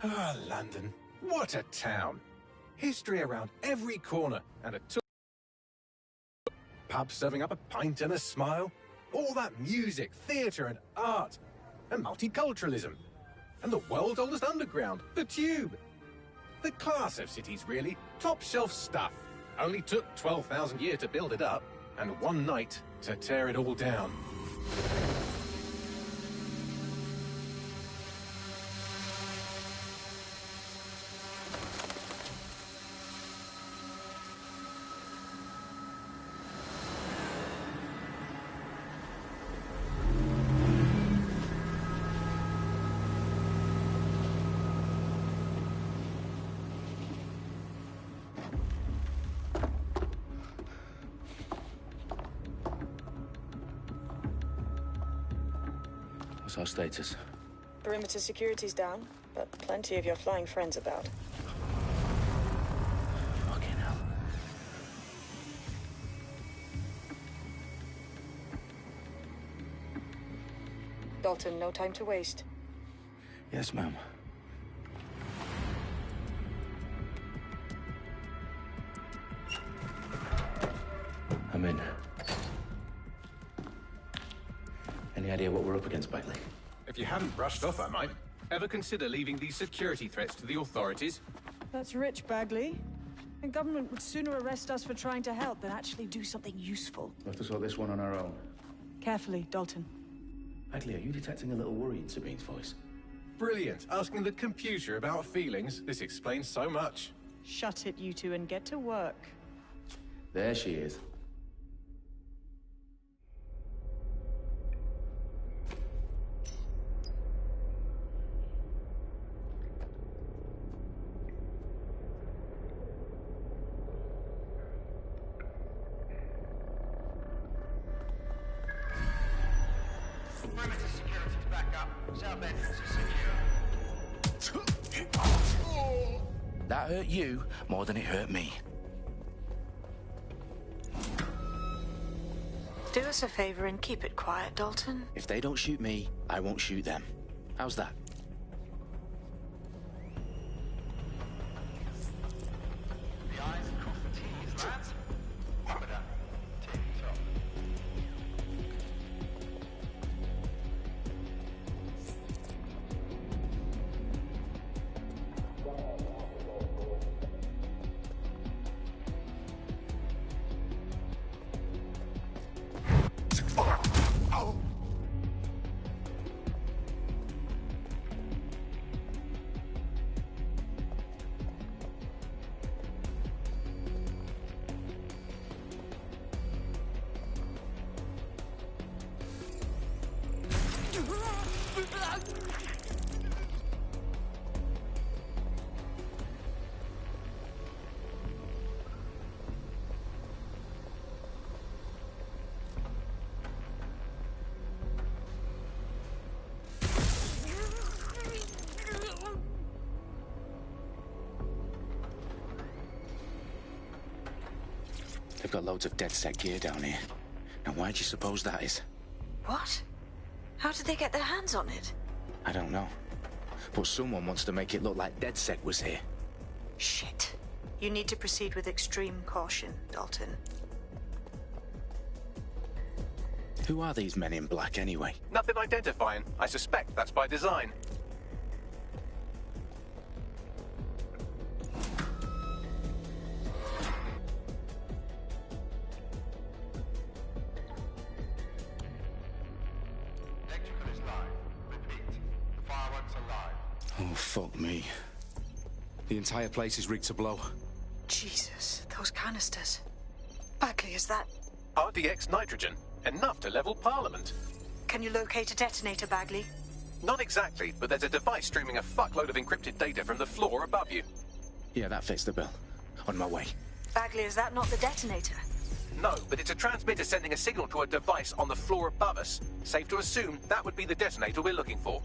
Ah, London. What a town. History around every corner, and a pub serving up a pint and a smile. All that music, theatre and art, and multiculturalism. And the world's oldest underground, the Tube. The class of cities, really. Top shelf stuff. Only took 12,000 years to build it up, and one night to tear it all down. What's our status? Perimeter security's down, but plenty of your flying friends about. Fucking hell. Dalton, no time to waste. Yes, ma'am. I'm in. Any idea what we're up against, Bagley? If you hadn't brushed off, I might. Ever consider leaving these security threats to the authorities? That's rich, Bagley. The government would sooner arrest us for trying to help than actually do something useful. We'll have to sort this one on our own. Carefully, Dalton. Bagley, are you detecting a little worry in Sabine's voice? Brilliant. Asking the computer about feelings. This explains so much. Shut it, you two, and get to work. There she is. Perimeter security's back up. South entrance is secure. That hurt you more than it hurt me. Do us a favor and keep it quiet, Dalton. If they don't shoot me, I won't shoot them. How's that? The I's cross the T's, lads. Rubber duck. Tip top. They've got loads of DedSec gear down here. Now, why do you suppose that is? What? How did they get their hands on it? I don't know. But someone wants to make it look like DedSec was here. Shit. You need to proceed with extreme caution, Dalton. Who are these men in black, anyway? Nothing identifying. I suspect that's by design. Electrical is live. Repeat. The fireworks are live. Oh, fuck me. The entire place is rigged to blow. Jesus, those canisters. Bagley, is that... RDX nitrogen. Enough to level Parliament. Can you locate a detonator, Bagley? Not exactly, but there's a device streaming a fuckload of encrypted data from the floor above you. Yeah, that fits the bill. On my way. Bagley, is that not the detonator? No, but it's a transmitter sending a signal to a device on the floor above us. Safe to assume that would be the detonator we're looking for.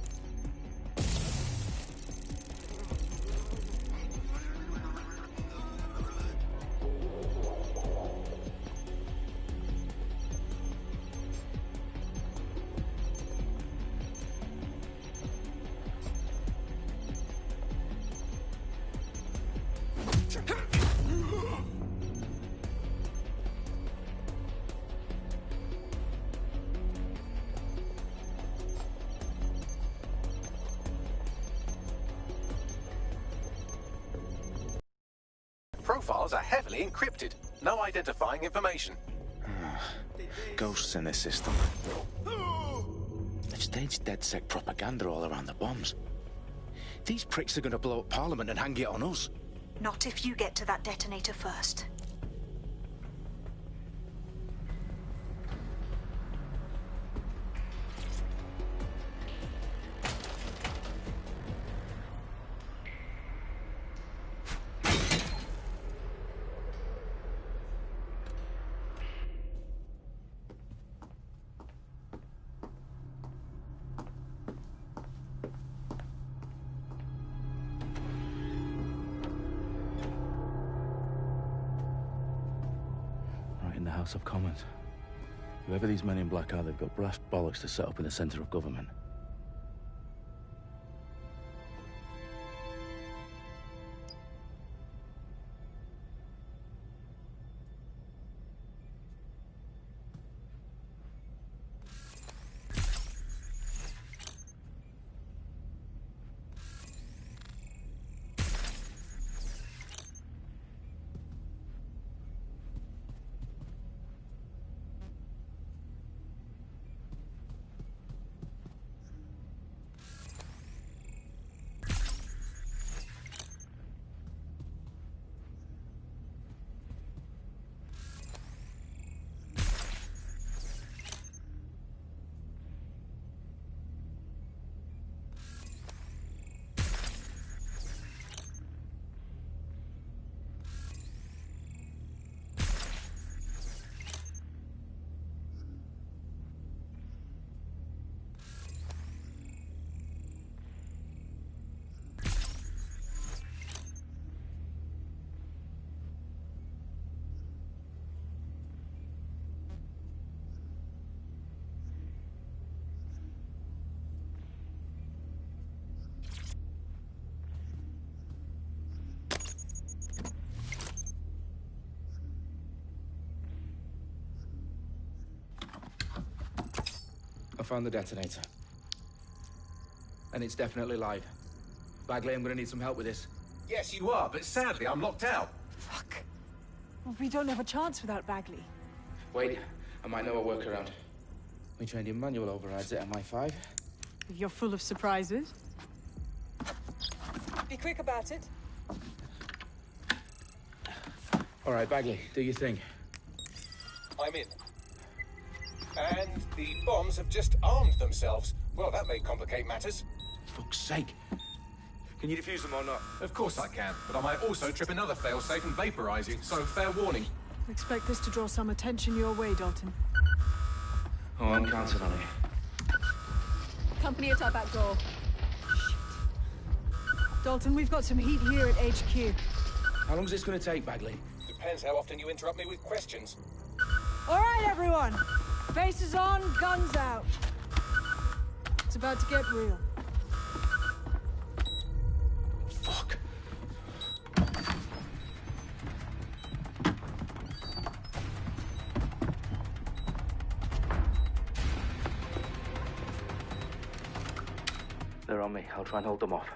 profiles are heavily encrypted. No identifying information. Ghosts in this system. They've staged DedSec propaganda all around the bombs. These pricks are going to blow up Parliament and hang it on us. Not if you get to that detonator first. In the House of Commons. Whoever these men in black are, they've got brass bollocks to set up in the centre of government. I found the detonator. And it's definitely live. Bagley, I'm gonna need some help with this. Yes, you are, but sadly I'm locked out. Fuck. Well, we don't have a chance without Bagley. Wait, I might know a workaround. We trained in manual overrides at MI5. You're full of surprises. Be quick about it. All right, Bagley, do your thing. I'm in. And the bombs have just armed themselves. Well, that may complicate matters. Fuck's sake. Can you defuse them or not? Of course I can, but I might also trip another failsafe and vaporize you, so fair warning. Expect this to draw some attention your way, Dalton. Oh, I'm counting on it. Company at our back door. Dalton, we've got some heat here at HQ. How long is this gonna take, Bagley? Depends how often you interrupt me with questions. All right, everyone. Faces on, guns out. It's about to get real. Fuck. They're on me. I'll try and hold them off.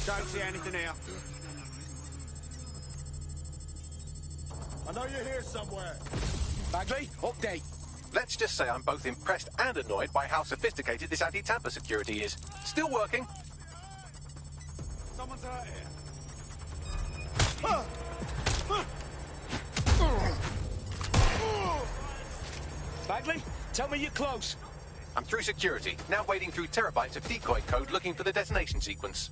Don't see anything here. I know you're here somewhere. Bagley, update. Let's just say I'm both impressed and annoyed by how sophisticated this anti-tamper security is. Still working. Someone's hurt here. Bagley, tell me you're close. I'm through security, now wading through terabytes of decoy code looking for the detonation sequence.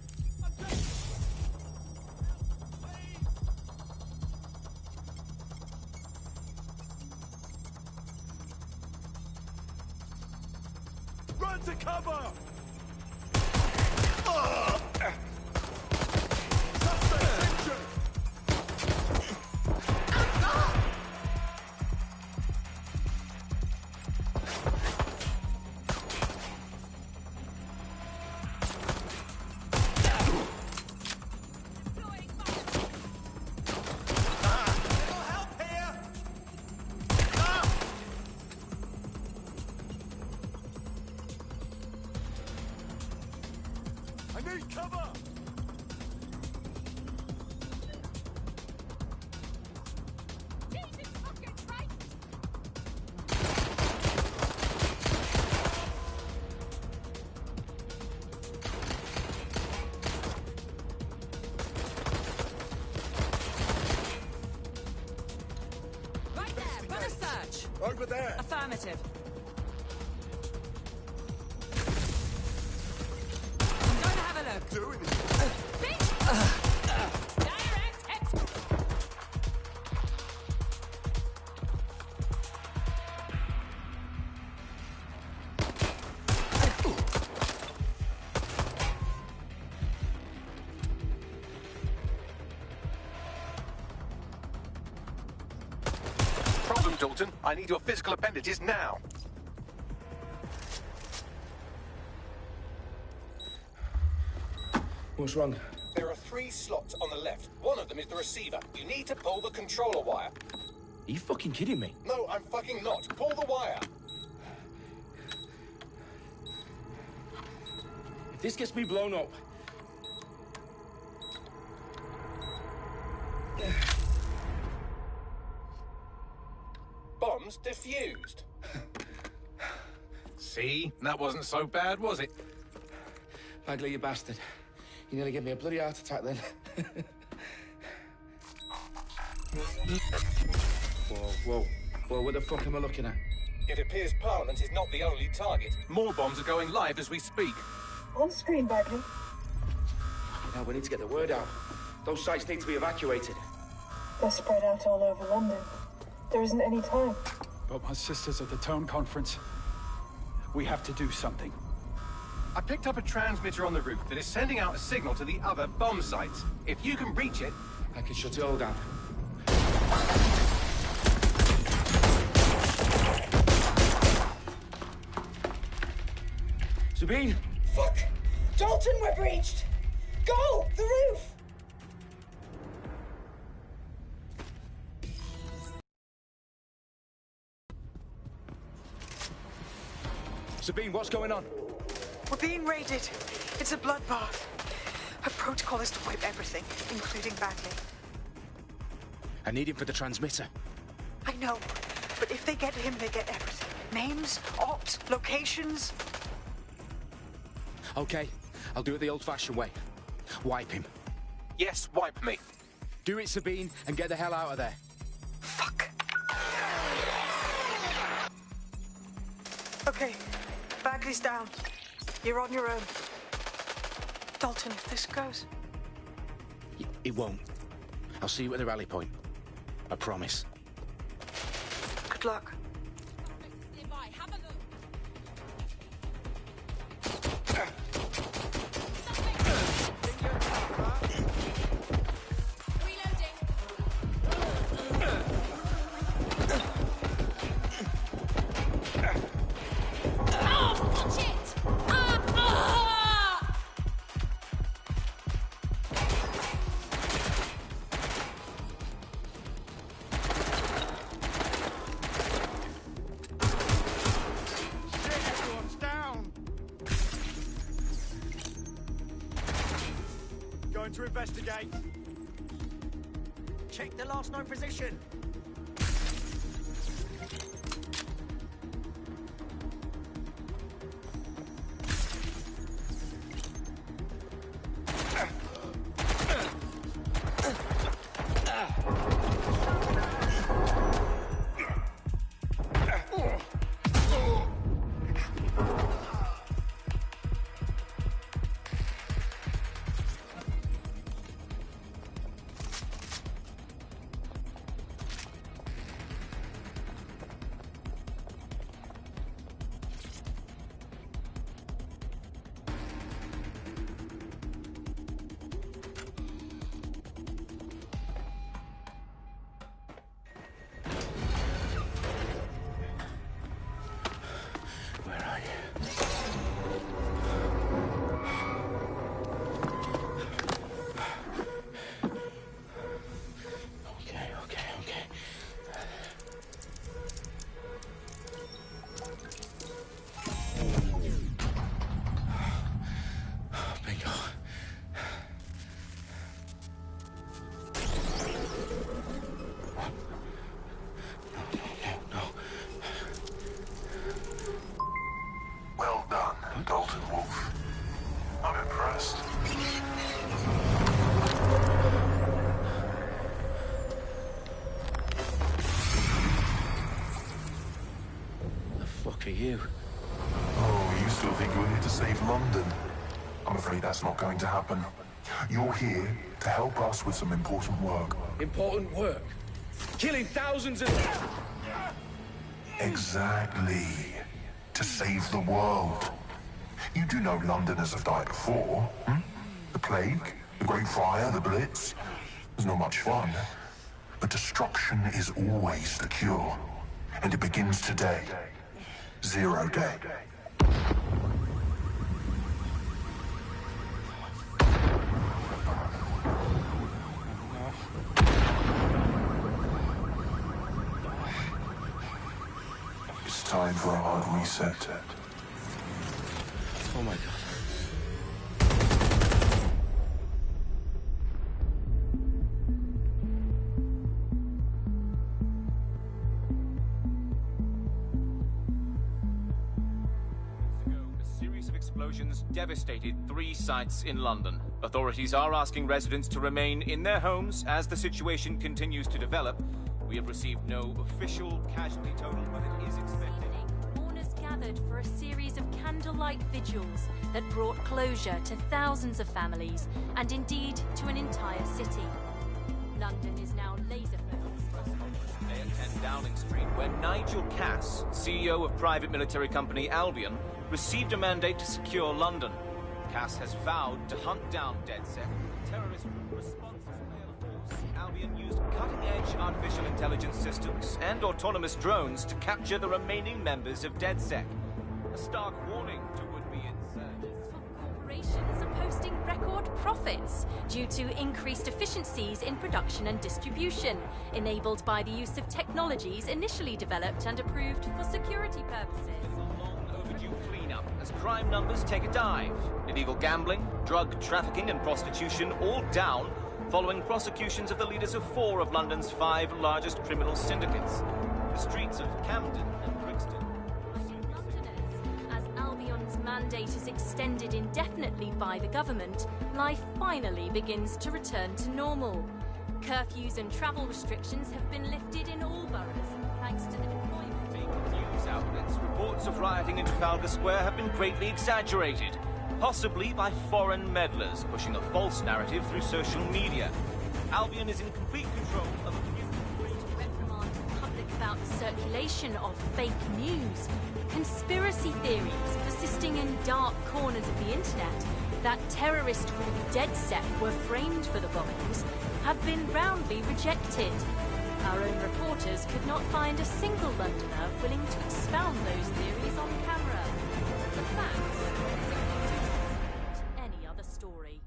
Run to cover! Suspect injured! need cover! Jesus fucking Christ! Right there, run a search. Over there! Affirmative. I'm going to have a look. Doing it! Direct hit. Problem, Dalton. I need your physical appendages now. What's wrong? There are 3 slots on the left. One of them is the receiver. You need to pull the controller wire. Are you fucking kidding me? No, I'm fucking not. Pull the wire. If this gets me blown up... Bombs defused. See? That wasn't so bad, was it? Bagley, you bastard. You nearly gave me a bloody heart attack then. Whoa. What the fuck am I looking at? It appears Parliament is not the only target. More bombs are going live as we speak. On screen, Bagley. Now we need to get the word out. Those sites need to be evacuated. They're spread out all over London. There isn't any time. But my sister's at the Tone Conference. We have to do something. I picked up a transmitter on the roof that is sending out a signal to the other bomb sites. If you can reach it... I can shut it all down. Sabine! Fuck! Dalton, we're breached! Go! The roof! Sabine, what's going on? We're being raided. It's a bloodbath. Our protocol is to wipe everything, including Bagley. I need him for the transmitter. I know, but if they get him, they get everything. Names, ops, locations. Okay, I'll do it the old-fashioned way. Wipe him. Yes, wipe me. Do it, Sabine, and get the hell out of there. Fuck. Okay, Bagley's down. You're on your own. Dalton, if this goes... It won't. I'll see you at the rally point. I promise. Good luck. Nearby, have a look. Reloading. Oh, shit! Everyone's down! Going to investigate. Check the last known position. Dalton Wolf. I'm impressed. The fuck are you? Oh, you still think you're here to save London? I'm afraid that's not going to happen. You're here to help us with some important work. Important work? Killing thousands of... Exactly. To save the world. You do know Londoners have died before, hmm? The Plague, the Great Fire, the Blitz. It's not much fun. But destruction is always the cure. And it begins today. 0 day. It's time for a hard reset. Oh my God. A series of explosions devastated 3 sites in London. Authorities are asking residents to remain in their homes as the situation continues to develop. We have received no official casualty total, but it is expected. Mourners gathered for a series of candlelight vigils that brought closure to thousands of families and indeed to an entire city. London is now laser-focused. Today at 10 Downing Street, where Nigel Cass, CEO of private military company Albion, received a mandate to secure London. Cass has vowed to hunt down DedSec. Terrorist responses Albion used cutting-edge artificial intelligence systems and autonomous drones to capture the remaining members of DedSec. A stark warning to would-be insurgents. Corporations are posting record profits due to increased efficiencies in production and distribution, enabled by the use of technologies initially developed and approved for security purposes. A long overdue cleanup as crime numbers take a dive. Illegal gambling, drug trafficking and prostitution all down, following prosecutions of the leaders of 4 of London's 5 largest criminal syndicates. The streets of Camden and Brixton. Londoners, as Albion's mandate is extended indefinitely by the government, life finally begins to return to normal. Curfews and travel restrictions have been lifted in all boroughs, thanks to the deployment. News outlets, reports of rioting in Trafalgar Square have been greatly exaggerated, possibly by foreign meddlers pushing a false narrative through social media. Albion is in complete control of a reprimand the public about the circulation of fake news, conspiracy theories persisting in dark corners of the internet that terrorist group DedSec were framed for the bombings have been roundly rejected. Our own reporters could not find a single Londoner willing to expound those theories on camera. The facts any other story.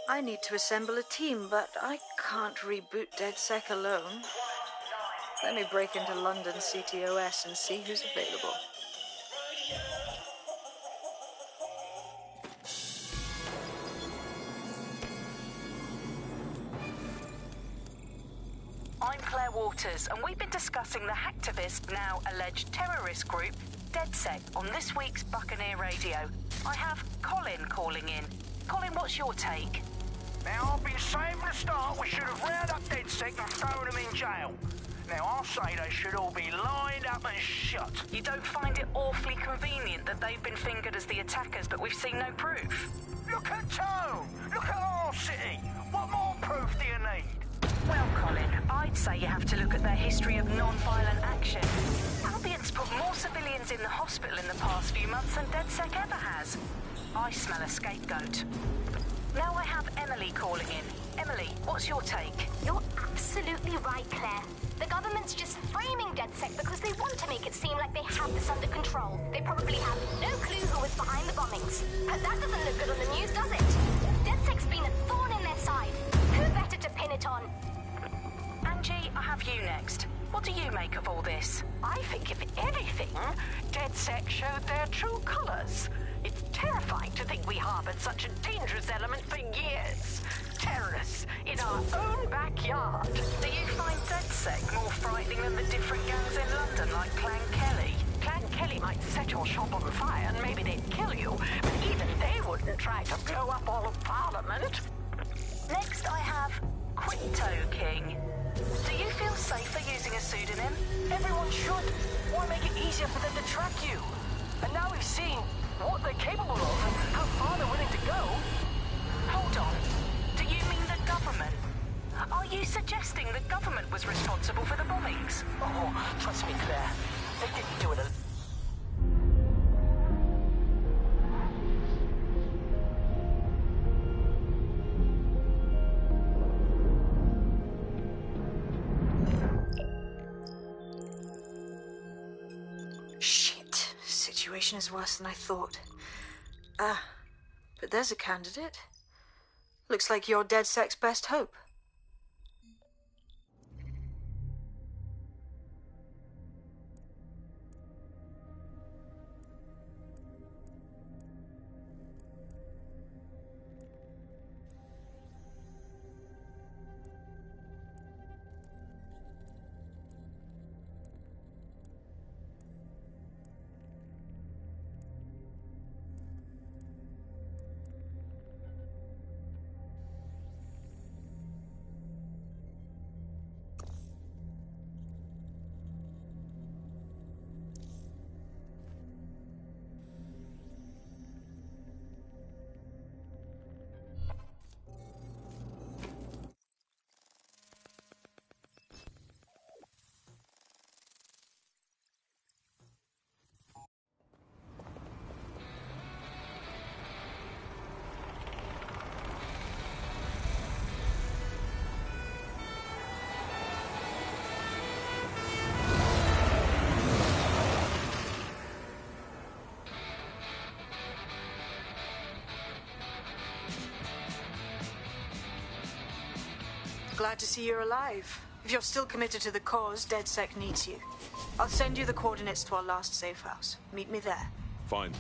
I need to assemble a team, but I can't reboot DedSec alone. Let me break into London CTOS and see who's available. I'm Claire Waters, and we've been discussing the hacktivist, now alleged terrorist group, DedSec, on this week's Buccaneer Radio. I have Colin calling in. Colin, what's your take? Now, I've been saying from the start we should have rounded up DedSec and thrown them in jail. Now, I'll say they should all be lined up and shot. You don't find it awfully convenient that they've been fingered as the attackers, but we've seen no proof? Look at Tone! Look at our city! What more proof do you need? Well, Colin, I'd say you have to look at their history of non-violent action. Albion's put more civilians in the hospital in the past few months than DedSec ever has. I smell a scapegoat. Now I have Emily calling in. Emily, what's your take? You're absolutely right, Claire. The government's just framing DedSec because they want to make it seem like they have this under control. They probably have no clue who was behind the bombings. But that doesn't look good on the news, does it? DedSec's been a thorn in their side. Who better to pin it on? Angie, I have you next. What do you make of all this? I think, if anything, DedSec showed their true colors. It's terrifying to think we harbored such a dangerous element for years. Terrorists in our own backyard. Do you find DedSec more frightening than the different gangs in London, like Clan Kelly? Clan Kelly might set your shop on fire and maybe they'd kill you, but even they wouldn't try to blow up all of Parliament. Next I have Crypto King. Do you feel safer using a pseudonym? Everyone should. Why make it easier for them to track you? And now we've seen what they're capable of and how far they're willing to go. Hold on. Do you mean the government? Are you suggesting the government was responsible for the bombings? Oh, trust me, Claire. They didn't do it alone. Shit. Situation is worse than I thought. But there's a candidate. Looks like you're DedSec's best hope. Glad to see you're alive. If you're still committed to the cause, DedSec needs you. I'll send you the coordinates to our last safe house. Meet me there. Fine.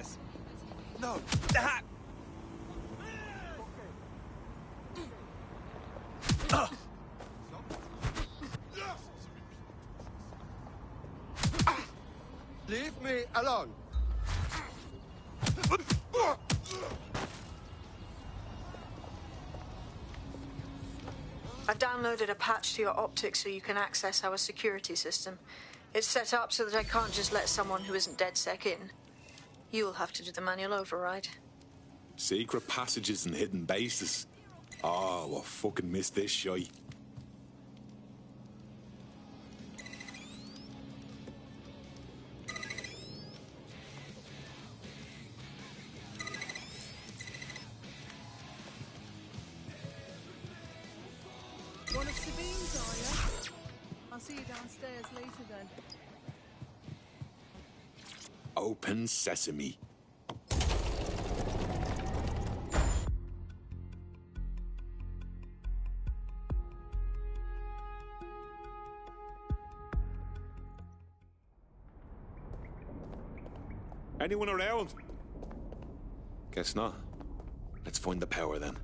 this. No. Ah. Leave me alone. I've downloaded a patch to your optics so you can access our security system. It's set up so that I can't just let someone who isn't DedSec in. You'll have to do the manual override. Secret passages and hidden bases. Oh, I fucking missed this shite. One of Sabine's, are you? I'll see you downstairs later then. Open sesame. Anyone around? Guess not. Let's find the power then.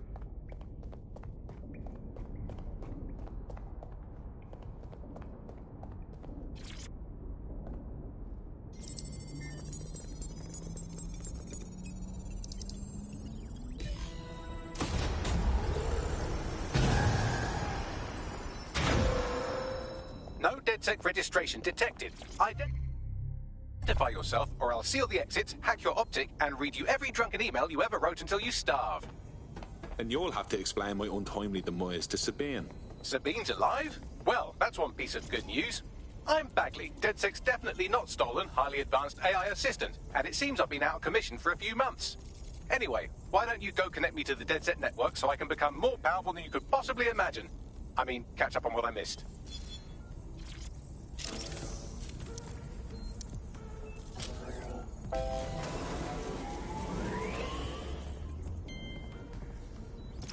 No DedSec registration detected. Identify yourself, or I'll seal the exits, hack your optic, and read you every drunken email you ever wrote until you starve. And you'll have to explain my untimely demise to Sabine. Sabine's alive? Well, that's one piece of good news. I'm Bagley, DedSec's definitely not stolen, highly advanced AI assistant, and it seems I've been out of commission for a few months. Anyway, why don't you go connect me to the DedSec network so I can become more powerful than you could possibly imagine? I mean, catch up on what I missed.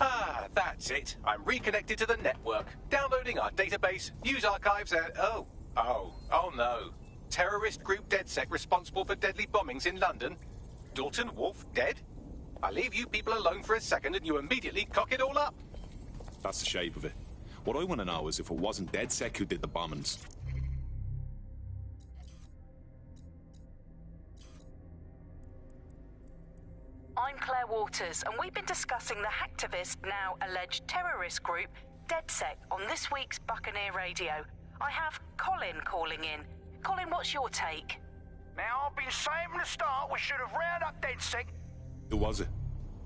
Ah, that's it. I'm reconnected to the network, downloading our database, news archives, and oh no. Terrorist group DedSec responsible for deadly bombings in London. Dalton Wolfe dead? I leave you people alone for a second and you immediately cock it all up. That's the shape of it. What I want to know is if it wasn't DedSec who did the bombings. I'm Claire Waters, and we've been discussing the hacktivist, now alleged terrorist group, DedSec, on this week's Buccaneer Radio. I have Colin calling in. Colin, what's your take? Now, I've been saying from the start we should have rounded up DedSec. Who was it?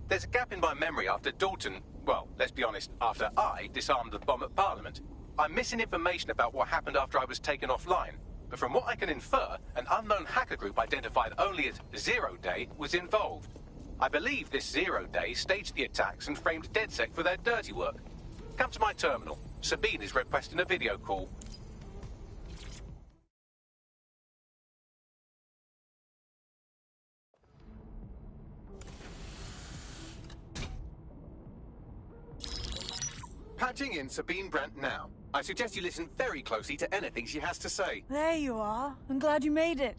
There's a gap in my memory after Dalton, well, let's be honest, after I disarmed the bomb at Parliament. I'm missing information about what happened after I was taken offline. But from what I can infer, an unknown hacker group identified only as Zero Day was involved. I believe this Zero Day staged the attacks and framed DedSec for their dirty work. Come to my terminal. Sabine is requesting a video call. Patching in Sabine Brandt now. I suggest you listen very closely to anything she has to say. There you are. I'm glad you made it.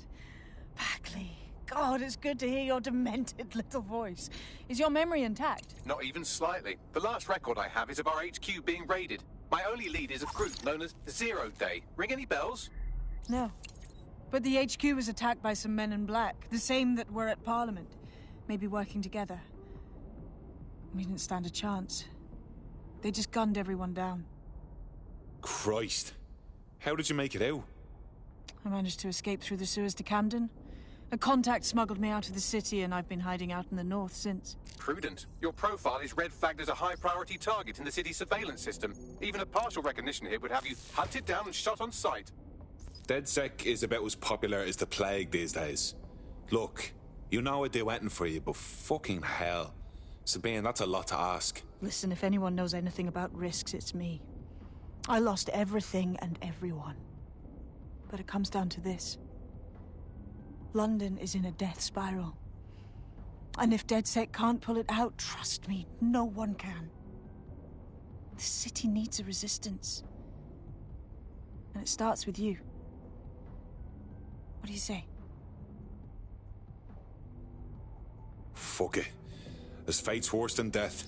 Bagley. God, it's good to hear your demented little voice. Is your memory intact? Not even slightly. The last record I have is of our HQ being raided. My only lead is a group known as Zero Day. Ring any bells? No. But the HQ was attacked by some men in black, the same that were at Parliament. Maybe working together. We didn't stand a chance. They just gunned everyone down. Christ. How did you make it out? I managed to escape through the sewers to Camden. A contact smuggled me out of the city, and I've been hiding out in the north since. Prudent. Your profile is red flagged as a high-priority target in the city's surveillance system. Even a partial recognition here would have you hunted down and shot on sight. DedSec is about as popular as the plague these days. Look, you know I'd do anything for you, but fucking hell. Sabine, that's a lot to ask. Listen, if anyone knows anything about risks, it's me. I lost everything and everyone. But it comes down to this. London is in a death spiral. And if DedSec can't pull it out, trust me, no one can. The city needs a resistance. And it starts with you. What do you say? fuck it. As fate's worse than death.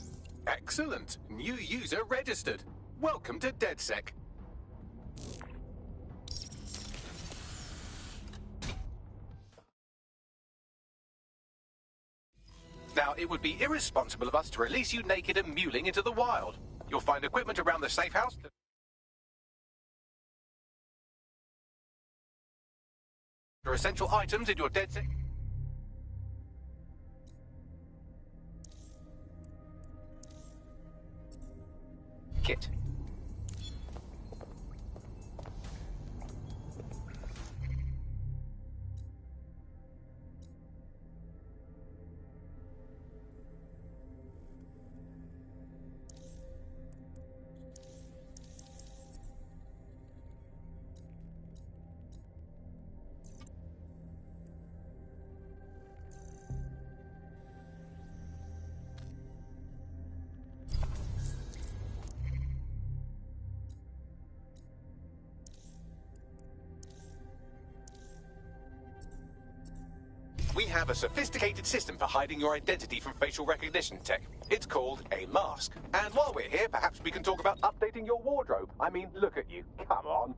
Excellent. New user registered. Welcome to DedSec. Now, it would be irresponsible of us to release you naked and mewling into the wild. You'll find equipment around the safe house. There are essential items in your DedSec. Kit. We have a sophisticated system for hiding your identity from facial recognition tech. It's called a mask. And while we're here, perhaps we can talk about updating your wardrobe. I mean, look at you. Come on.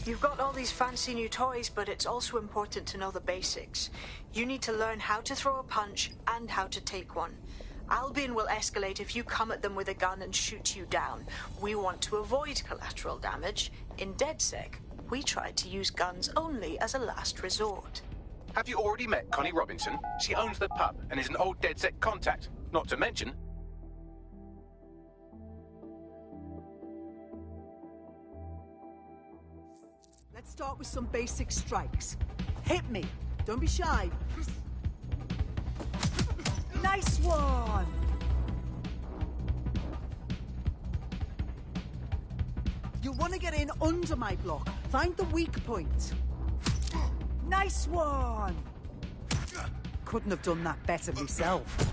You've got all these fancy new toys, but it's also important to know the basics. You need to learn how to throw a punch and how to take one. Albion will escalate if you come at them with a gun and shoot you down. We want to avoid collateral damage. In DedSec, we try to use guns only as a last resort. Have you already met Connie Robinson? She owns the pub and is an old DedSec contact. Not to mention... Let's start with some basic strikes. Hit me. Don't be shy. Nice one! You'll want to get in under my block. Find the weak point. Nice one! Couldn't have done that better myself.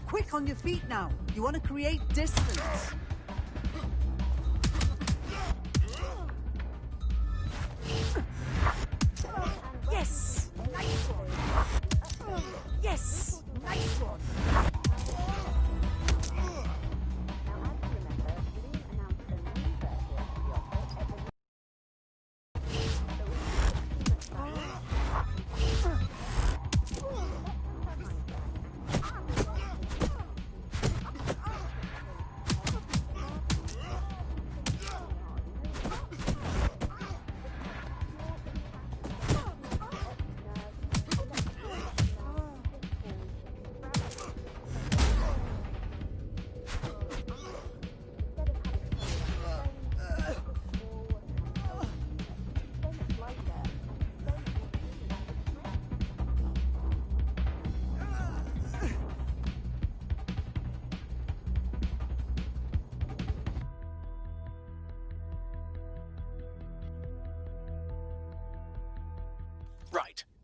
Quick on your feet now. You want to create distance. Yes! Nice one! Yes! Nice one!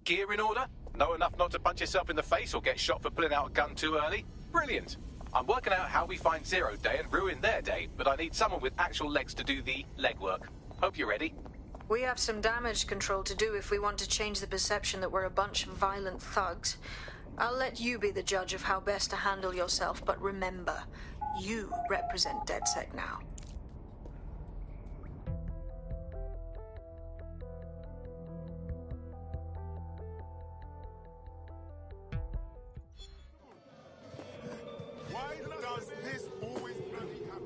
gear in order? Know enough not to punch yourself in the face or get shot for pulling out a gun too early? Brilliant. I'm working out how we find Zero Day and ruin their day, but I need someone with actual legs to do the legwork. Hope you're ready. We have some damage control to do if we want to change the perception that we're a bunch of violent thugs. I'll let you be the judge of how best to handle yourself, but remember, you represent DedSec now. Why does this always bloody happen?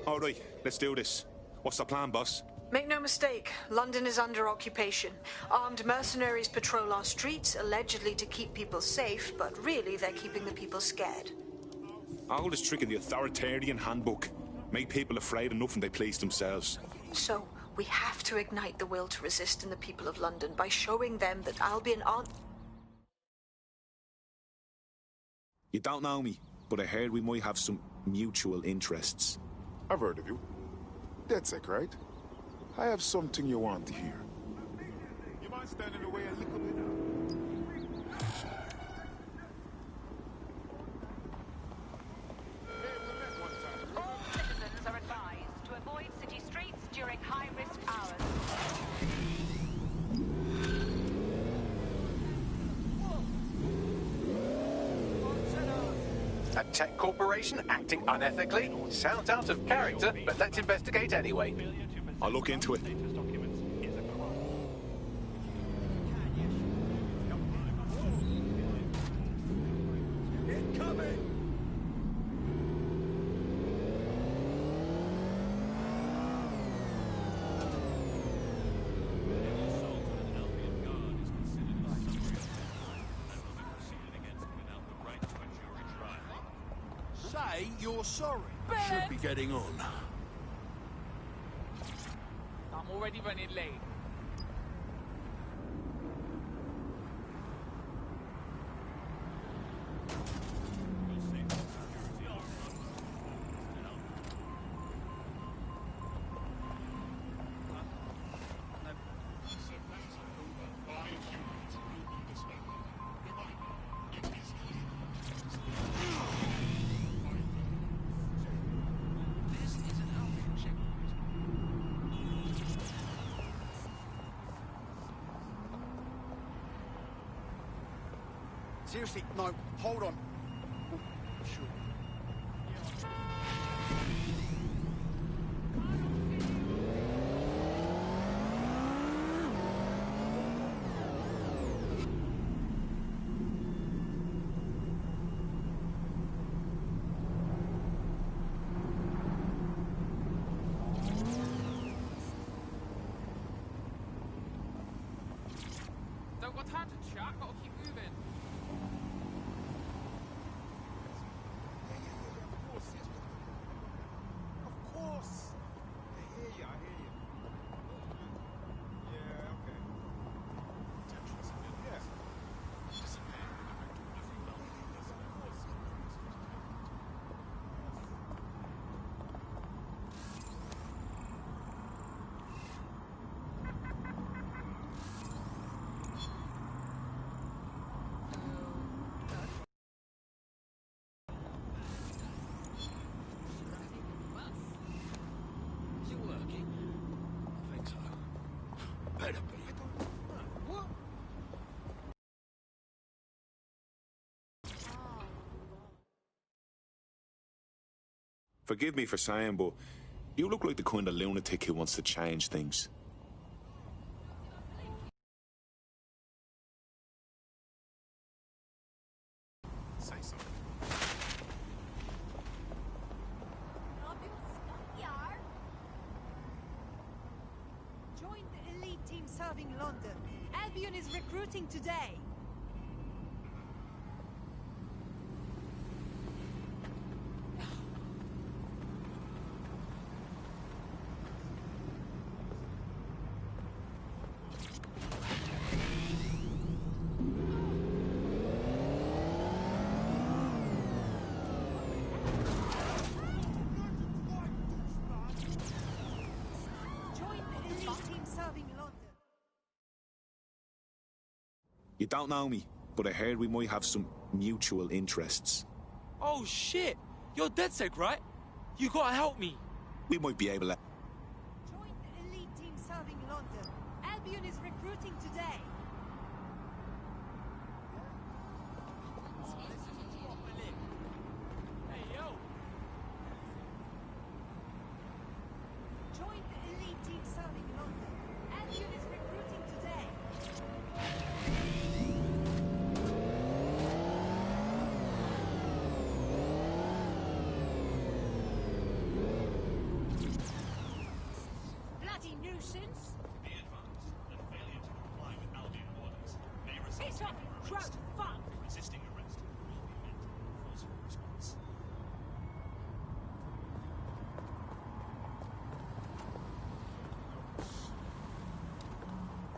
All right, let's do this. What's the plan, boss? Make no mistake, London is under occupation. Armed mercenaries patrol our streets, allegedly to keep people safe, but really they're keeping the people scared. All this trick in the authoritarian handbook. Make people afraid enough when they please themselves. So, we have to ignite the will to resist in the people of London by showing them that Albion aren't... You don't know me, but I heard we might have some mutual interests. I've heard of you. DedSec, right? I have something you want to hear. You mind standing away a little bit? All citizens are advised to avoid city streets during high-risk hours. A tech corporation acting unethically? Sounds out of character, but let's investigate anyway. I'll look into it. Say you're sorry. Should be getting on. I'm already running late. Seriously, no, hold on. Oh, sure. Don't got time to chat, gotta keep moving. Of course. I hear you, Yeah, okay. Yeah. Is it working? I think so. Better be. What? Forgive me for saying, but you look like the kind of lunatic who wants to change things. Say something. Join the elite team serving London. Albion is recruiting today. Join the elite team serving London. You don't know me, but I heard we might have some mutual interests. Oh shit! You're DedSec, right? You gotta help me. We might be able to... Join the elite team serving London. Albion is recruiting today. Hey, yo! Join the elite team serving London. Albion is recruiting today. Bloody nuisance! Be advised that failure to comply with Albion orders may result Piss in off, your drug arrest. fuck! Resisting arrest will be met with forceful response.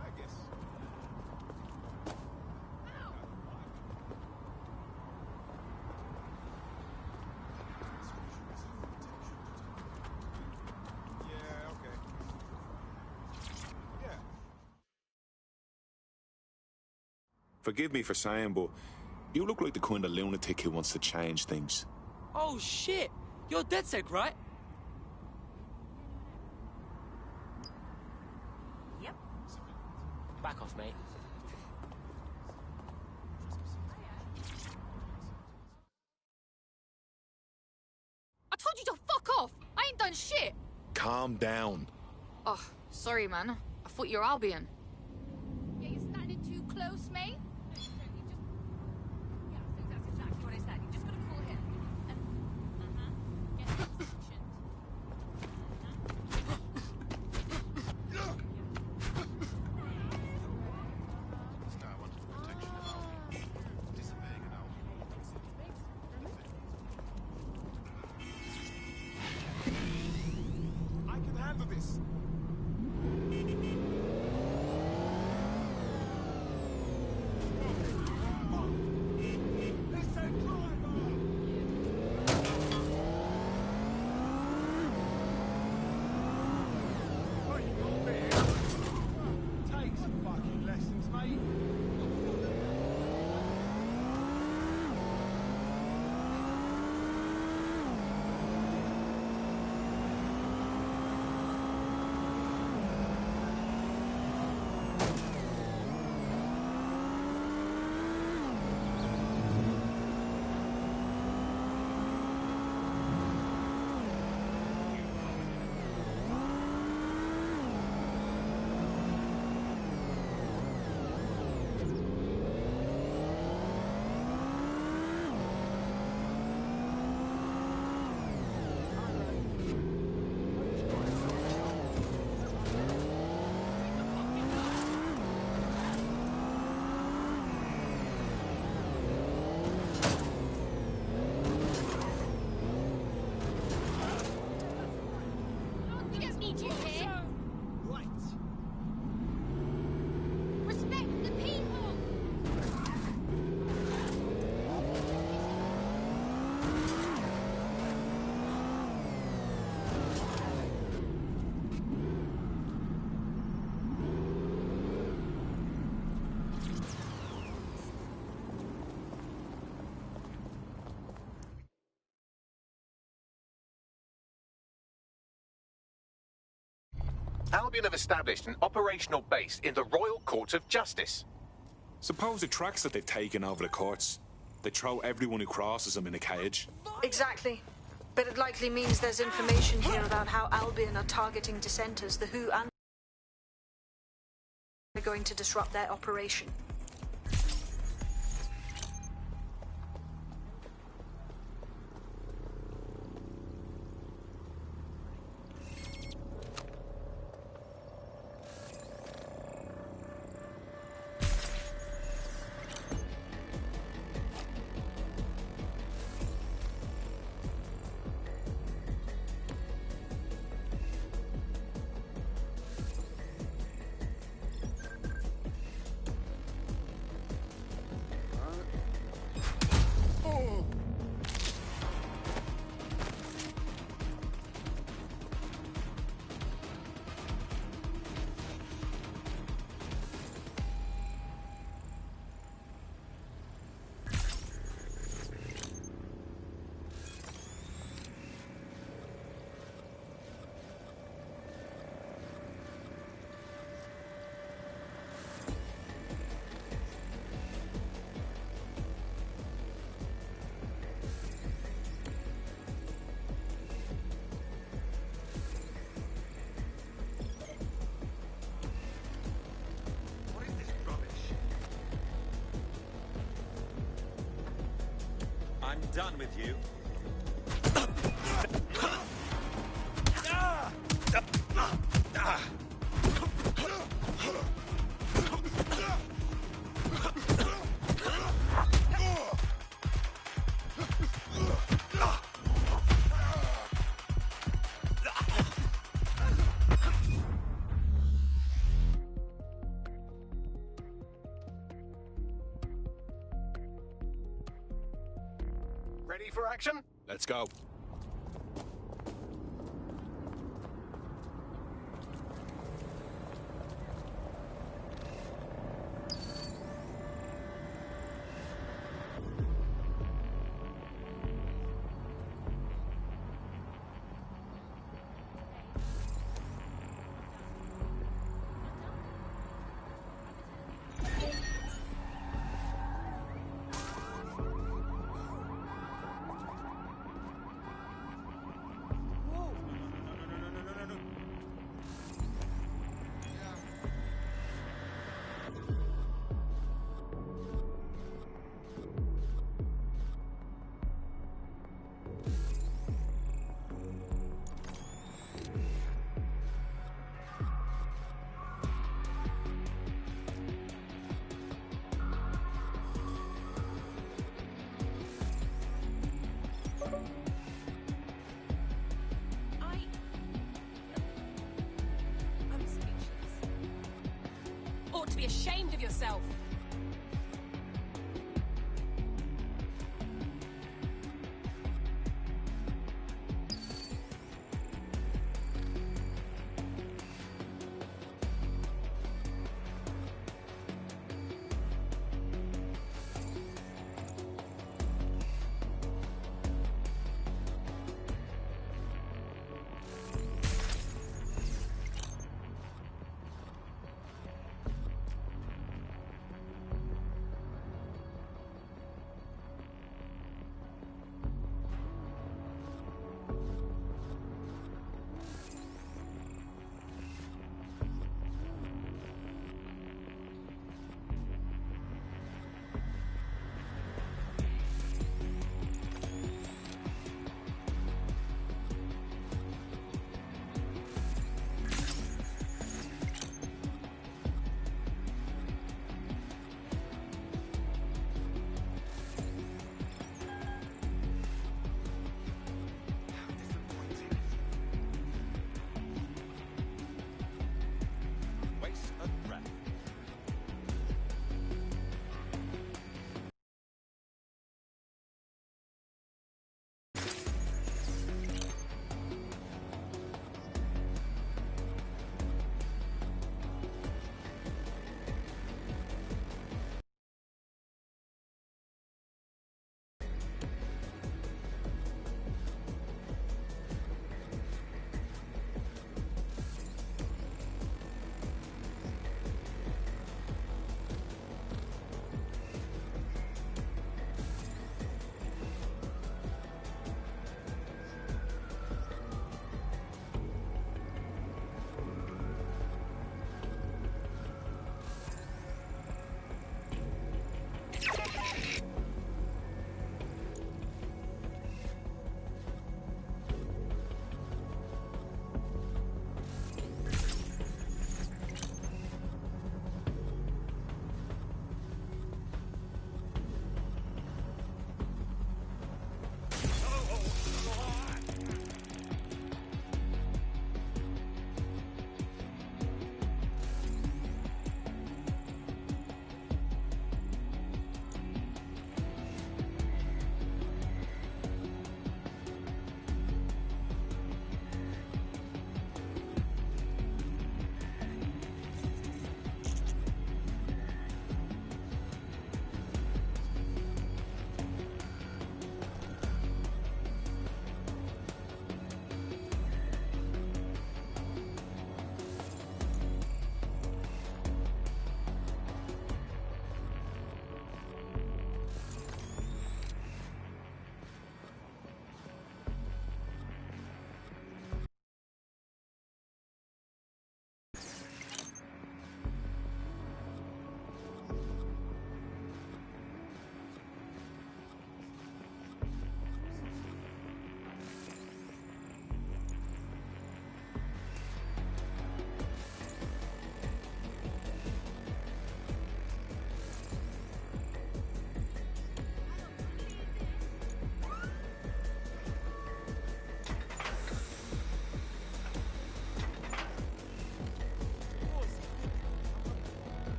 I guess. Yeah, okay. Yeah. Forgive me for saying, but you look like the kind of lunatic who wants to change things. Oh shit! You're DedSec, right? Yep. Back off, mate. I told you to fuck off! I ain't done shit! Calm down. Oh, sorry, man. I thought you were Albion. Yeah, you're standing too close, mate. Yeah, that's exactly what I said. You just gotta call him. Get positioned. I can handle this. Take some fucking lessons, mate. We don't need you here. Right. Respect the people! Albion have established an operational base in the Royal Court of Justice. Suppose the tracks that they've taken over the courts, they throw everyone who crosses them in a cage. Exactly. But it likely means there's information here about how Albion are targeting dissenters, the Who and are going to disrupt their operation. I'm done with you. Ready for action? Let's go. I'm speechless. Ought to be ashamed of yourself.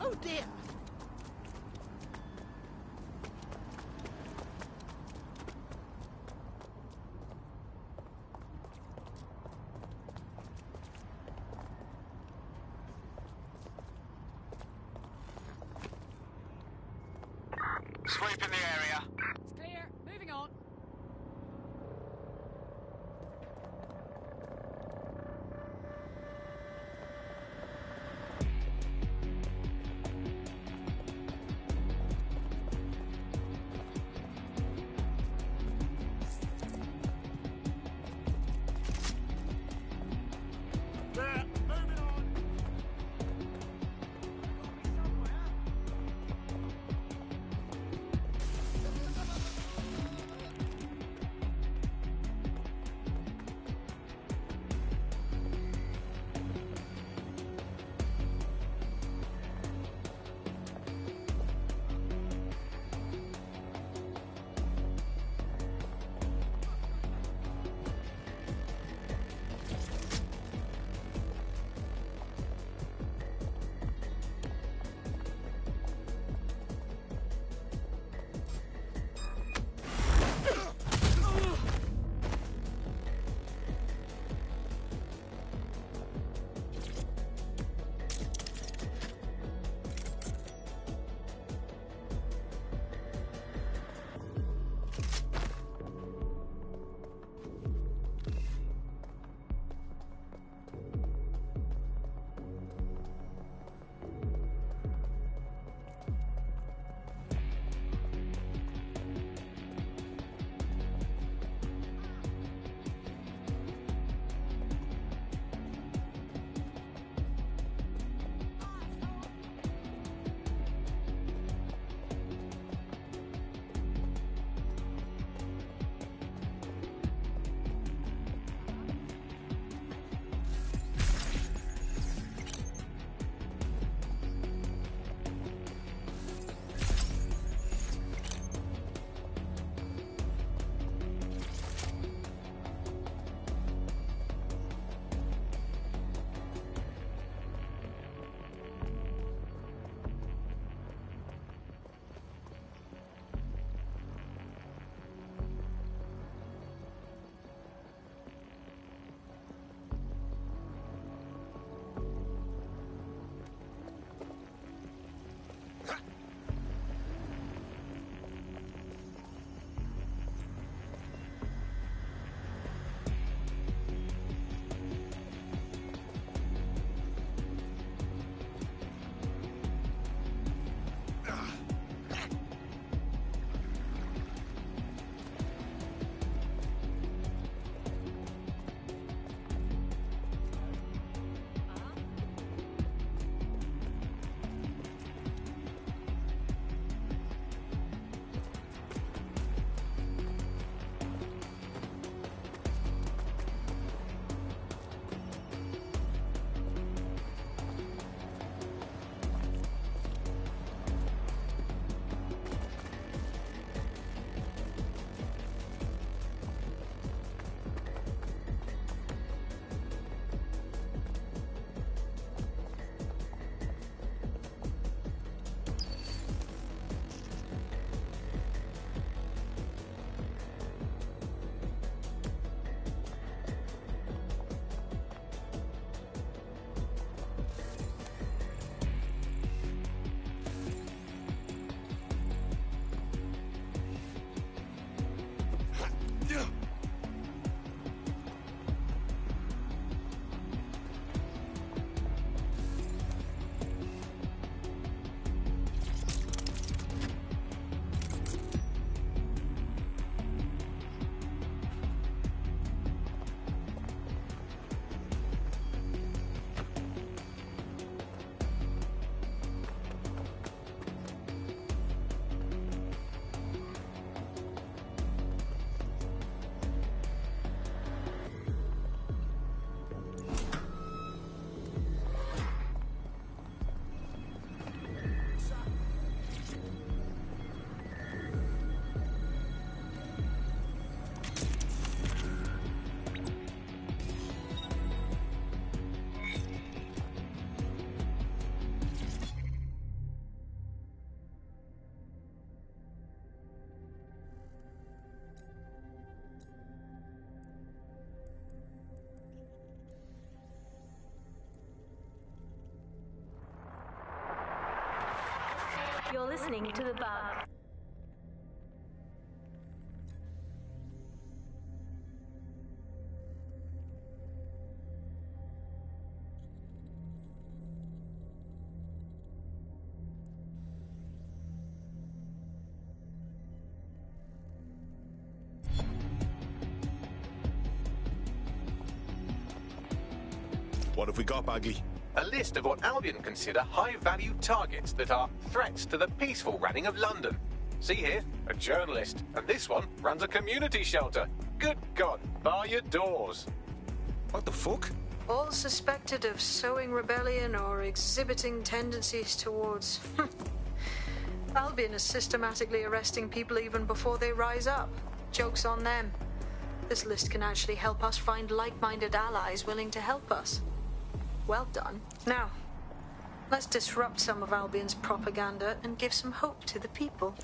Oh dear. Sweep in the area. It's clear. Moving on. There, moving on. You're listening to The Bug. What have we got, Bagley? A list of what Albion consider high-value targets that are threats to the peaceful running of London. See here, a journalist, and this one runs a community shelter. Good God, bar your doors. What the fuck? All suspected of sowing rebellion or exhibiting tendencies towards... Albion is systematically arresting people even before they rise up. Joke's on them. This list can actually help us find like-minded allies willing to help us. Well done. Now, let's disrupt some of Albion's propaganda and give some hope to the people.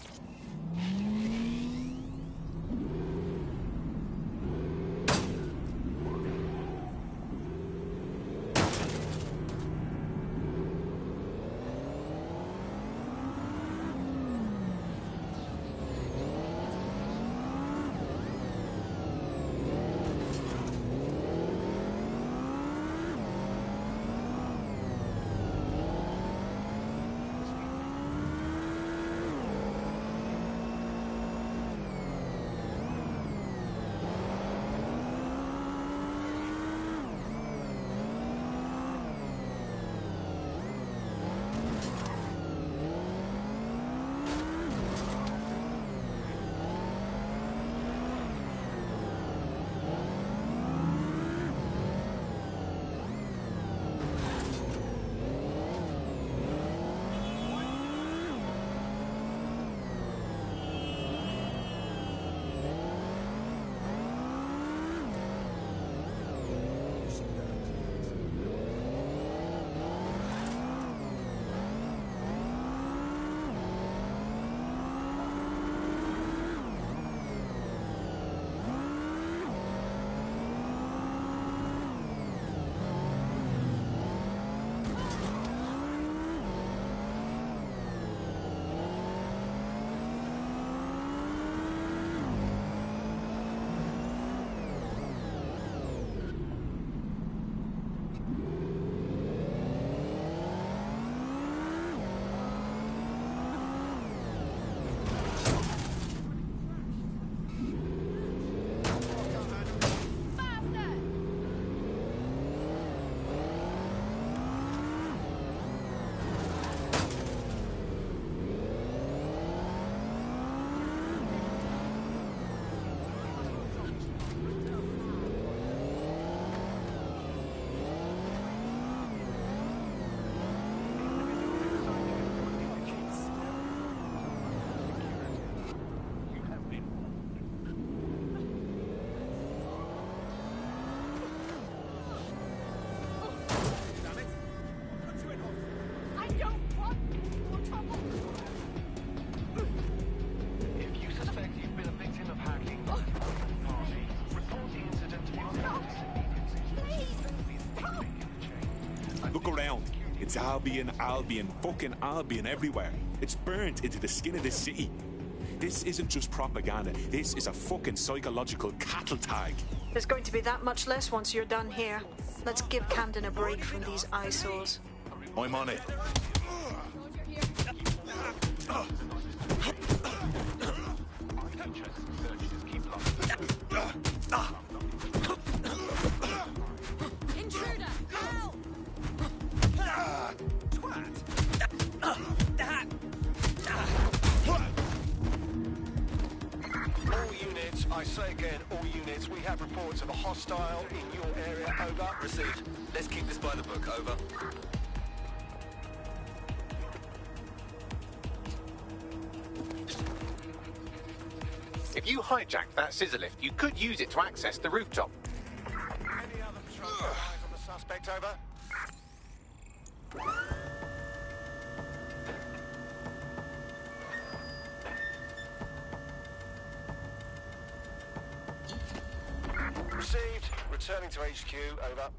Look around. It's Albion, Albion, fucking Albion everywhere. It's burnt into the skin of this city. This isn't just propaganda. This is a fucking psychological cattle tag. There's going to be that much less once you're done here. Let's give Camden a break from these eyesores. I'm on it. Intruder! Help! All units, I say again, all units, we have reports of a hostile in your area. Over. Received. Let's keep this by the book. Over. If you hijack that scissor lift, you could use it to access the rooftop. Any other patrol eyes on the suspect? Over. Received. Returning to HQ. Over.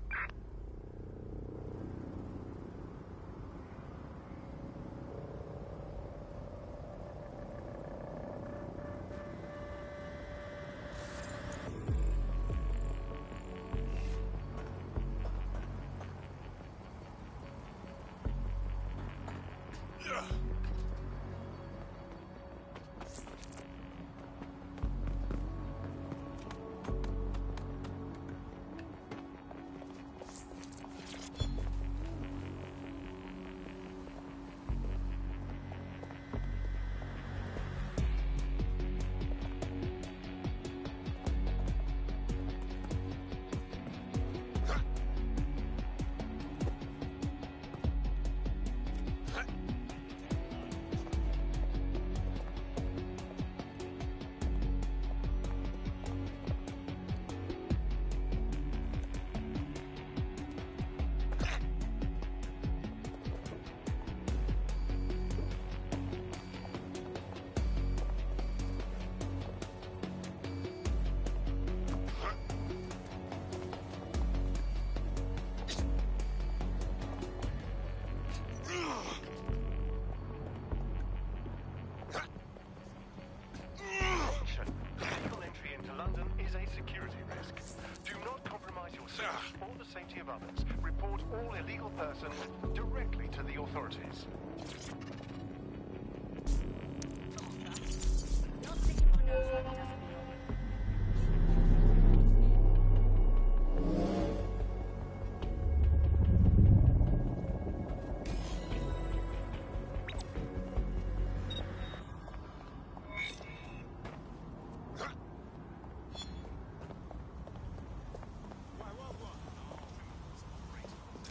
variety of others. Report all illegal persons directly to the authorities.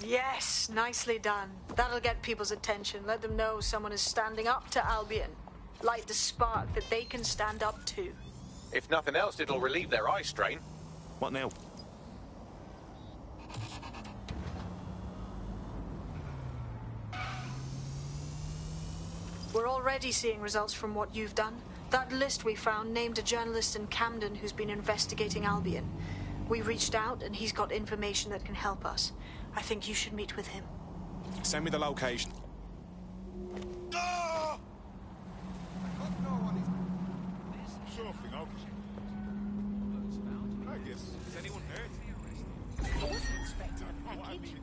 Yes, nicely done. That'll get people's attention. Let them know someone is standing up to Albion. Light the spark that they can stand up to. If nothing else, it'll relieve their eye strain. What now? We're already seeing results from what you've done. That list we found named a journalist in Camden who's been investigating Albion. We reached out and he's got information that can help us. I think you should meet with him. Send me the location. Ah! Sure thing, okay. I guess. Is anyone hurt? I wasn't expecting a package.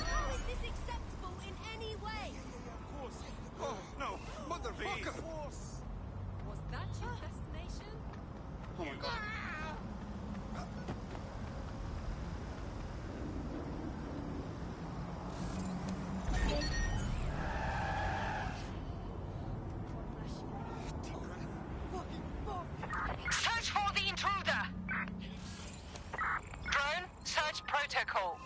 How is this acceptable in any way? Of course. Oh, no. Motherfucker! Was that your destination? Oh, my God. Search for the intruder! Drone, search protocol.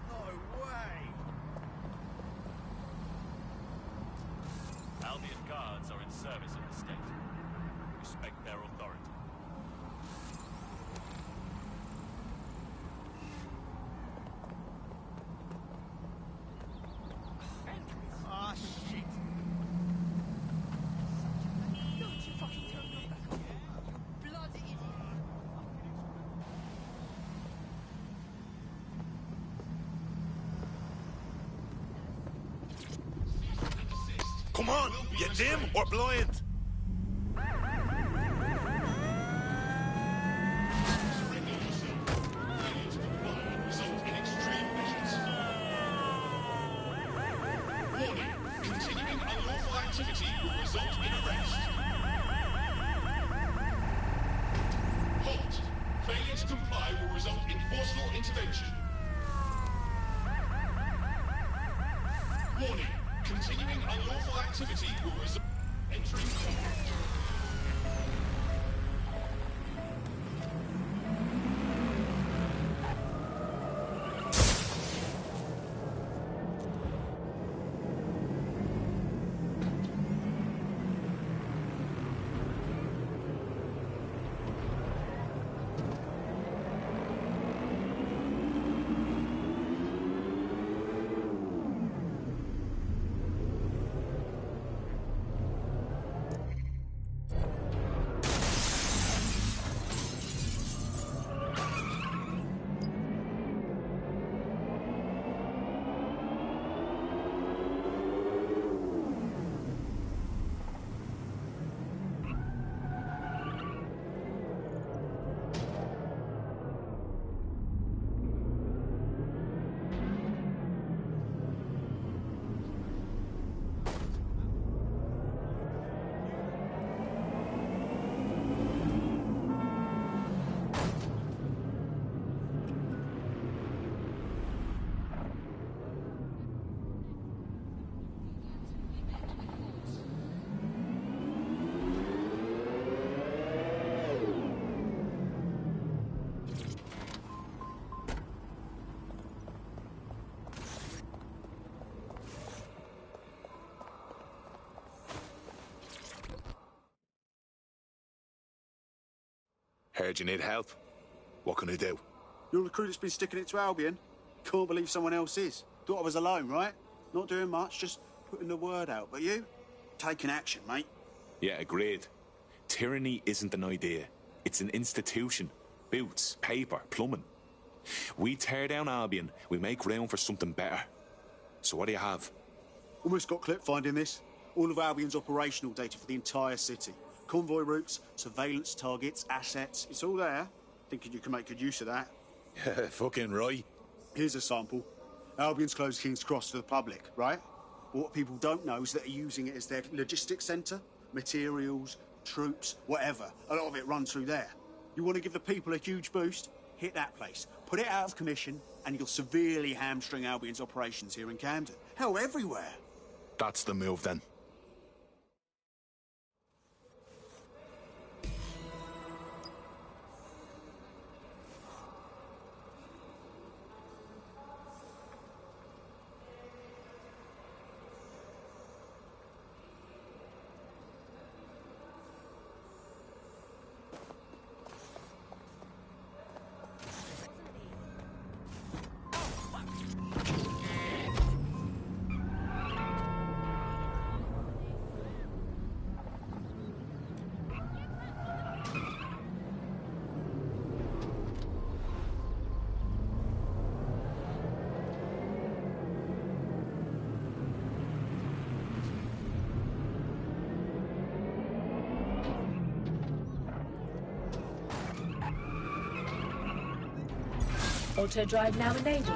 No way! Albion guards are in service of the state. Respect their authority. Ah, shit. Don't you fucking turn your back on me, you bloody idiot! Come on! You dim or blind? Continuing unlawful activity will result in arrest. Halt! Failure to comply will result in forceful intervention. Warning! Continuing unlawful activity will result in entering contact. Heard you need help. What can I do? You're the crew that's been sticking it to Albion? Can't believe someone else is. Thought I was alone, right? Not doing much, just putting the word out. But you? Taking action, mate. Yeah, agreed. Tyranny isn't an idea. It's an institution. Boots, paper, plumbing. We tear down Albion, we make room for something better. So what do you have? Almost got clip finding this. All of Albion's operational data for the entire city. Convoy routes, surveillance targets, assets, it's all there. Thinking you can make good use of that. Fucking right. Here's a sample. Albion's closed King's Cross to the public, right? What people don't know is that they're using it as their logistics centre. Materials, troops, whatever. A lot of it runs through there. You want to give the people a huge boost? Hit that place. Put it out of commission, and you'll severely hamstring Albion's operations here in Camden. Hell, everywhere. That's the move, then. Auto drive now enabled.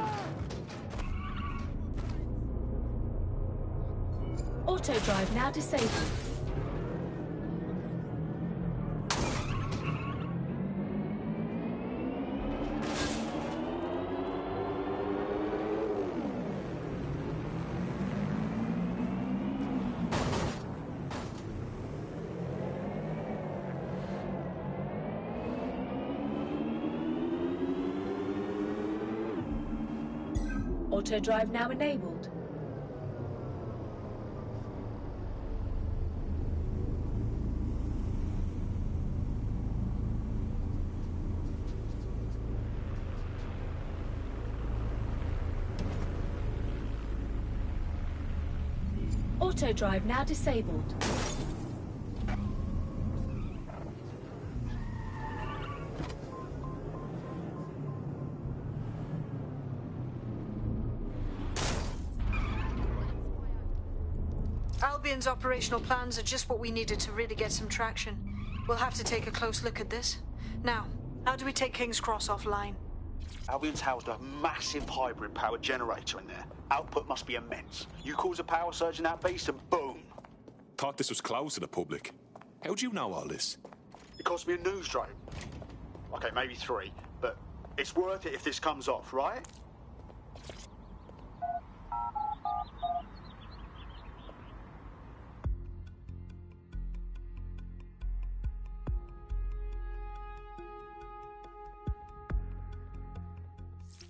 Auto drive now disabled. Auto drive now enabled. Auto drive now disabled. Albion's operational plans are just what we needed to really get some traction. We'll have to take a close look at this. Now, how do we take King's Cross offline? Albion's housed a massive hybrid-powered generator in there. Output must be immense. You cause a power surge in that beast and boom. Thought this was closed to the public. How'd you know all this? It cost me a news drone. Okay, maybe 3, but it's worth it if this comes off, right?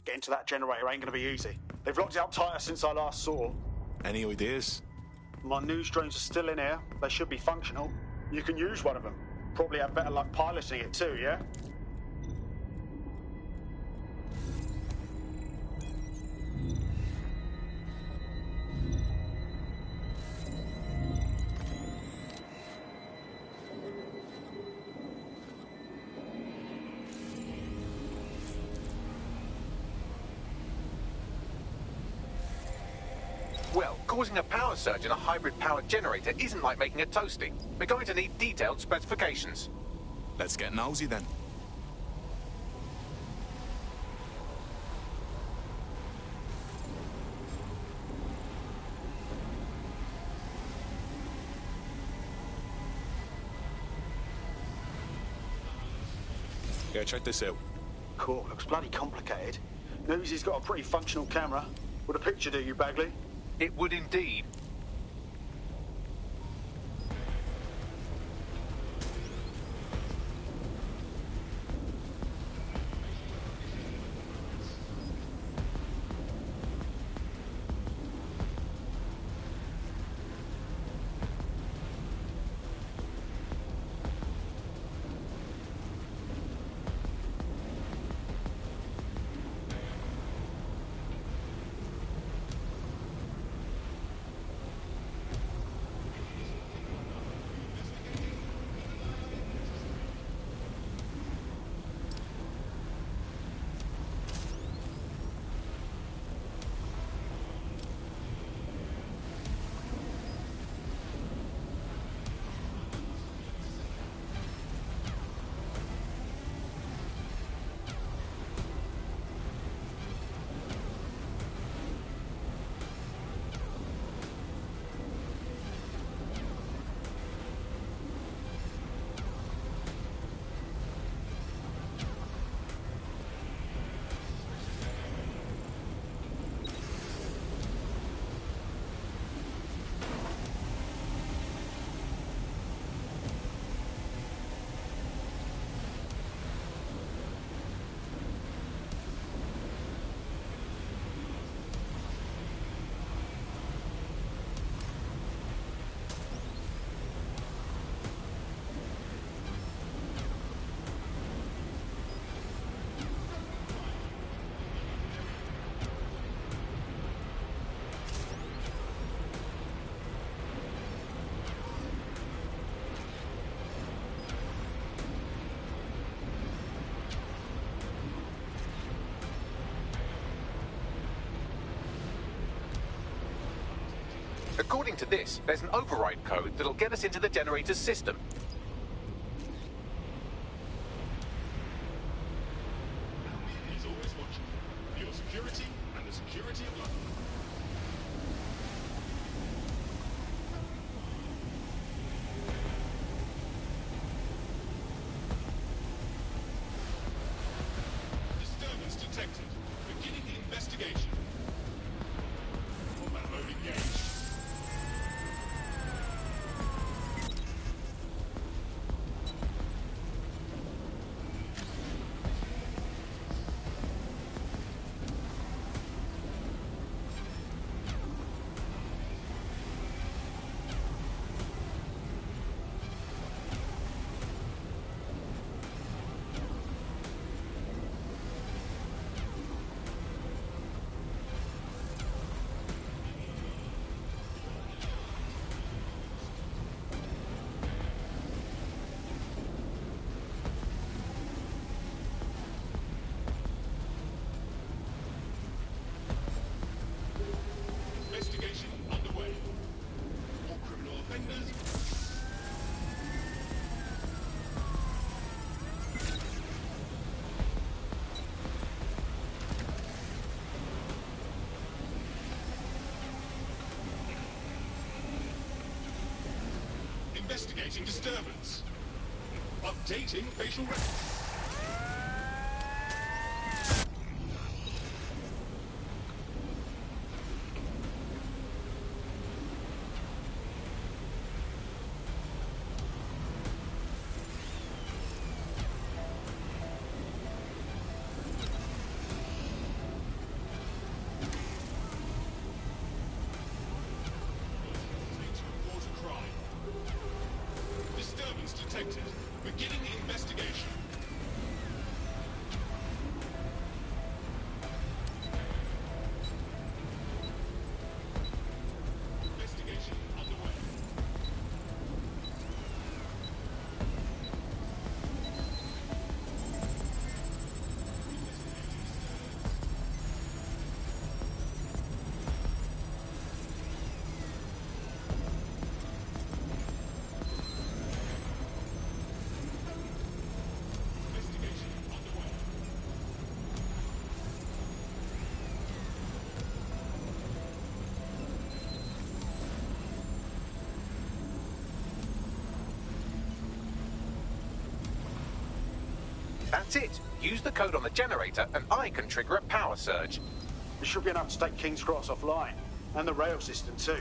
Getting to that generator ain't gonna be easy. They've locked it up tighter since I last saw. Any ideas? My news drones are still in here. They should be functional. You can use one of them. Probably have better luck piloting it too, yeah? Well, causing a power surge in a hybrid-powered generator isn't like making a toasty. We're going to need detailed specifications. Let's get nosy then. Yeah, check this out. Cool, looks bloody complicated. Newsy's got a pretty functional camera. Would a picture do you, Bagley? It would indeed. According to this, there's an override code that'll get us into the generator's system. He's always watching. For your security and the security of London. Disturbance detected. Beginning the investigation. Combat mode engaged. Investigation underway. All criminal offenders. Investigating disturbance. Updating facial records. Report a crime. Disturbance detected. Beginning investigation. Investigation underway. Investigation underway. That's it. Use the code on the generator and I can trigger a power surge. There should be enough to take King's Cross offline. And the rail system too.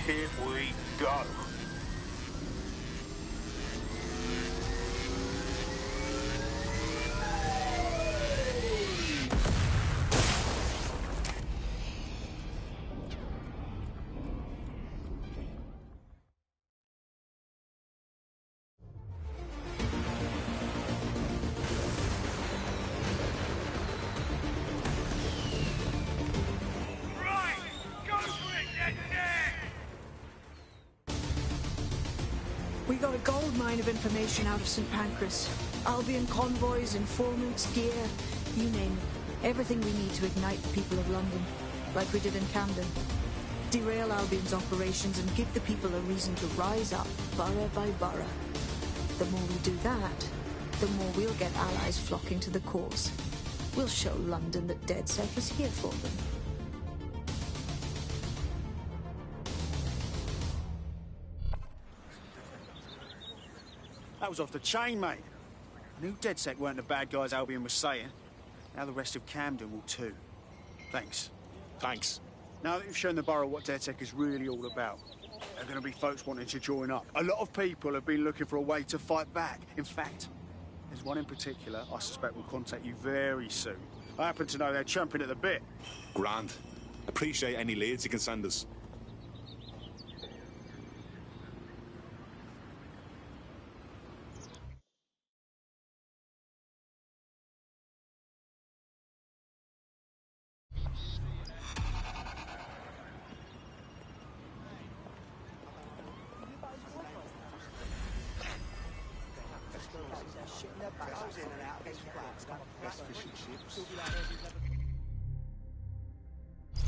Here we go. Right! Go for it, Dead Set! We got a gold mine of information out of St. Pancras. Albion convoys, informants, gear, you name it. Everything we need to ignite the people of London, like we did in Camden. Derail Albion's operations and give the people a reason to rise up, borough by borough. The more we do that, the more we'll get allies flocking to the cause. We'll show London that DedSec is here for them. That was off the chain, mate. I knew DedSec weren't the bad guys Albion was saying. Now the rest of Camden will too. Thanks. Thanks. Now that you've shown the borough what DedSec is really all about, there are going to be folks wanting to join up. A lot of people have been looking for a way to fight back. In fact, there's one in particular I suspect will contact you very soon. I happen to know they're chomping at the bit. Grand. Appreciate any leads you can send us.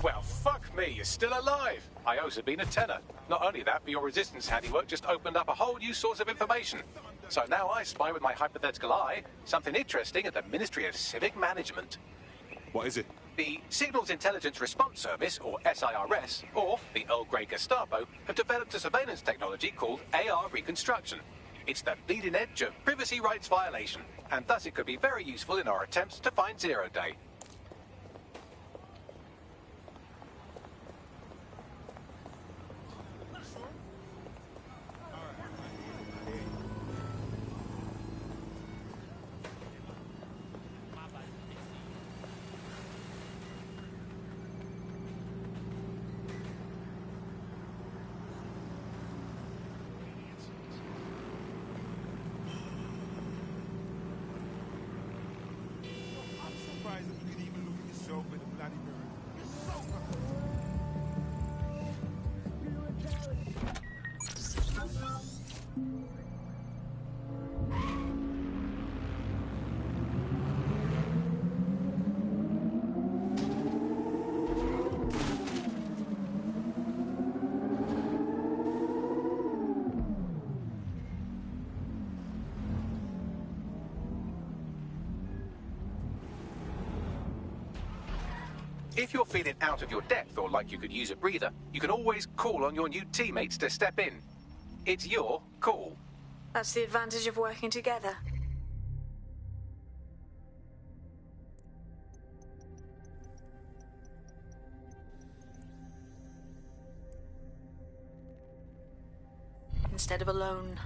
Well, fuck me, you're still alive. I owes have been a tenner. Not only that, but your resistance handiwork just opened up a whole new source of information. So now I spy with my hypothetical eye something interesting at the Ministry of Civic Management. What is it? The Signals Intelligence Response Service, or SIRS, or the Earl Grey Gestapo, have developed a surveillance technology called AR Reconstruction. It's the leading edge of privacy rights violation, and thus it could be very useful in our attempts to find Zero Day. If you're feeling out of your depth or like you could use a breather, you can always call on your new teammates to step in. It's your call. That's the advantage of working together. Instead of alone.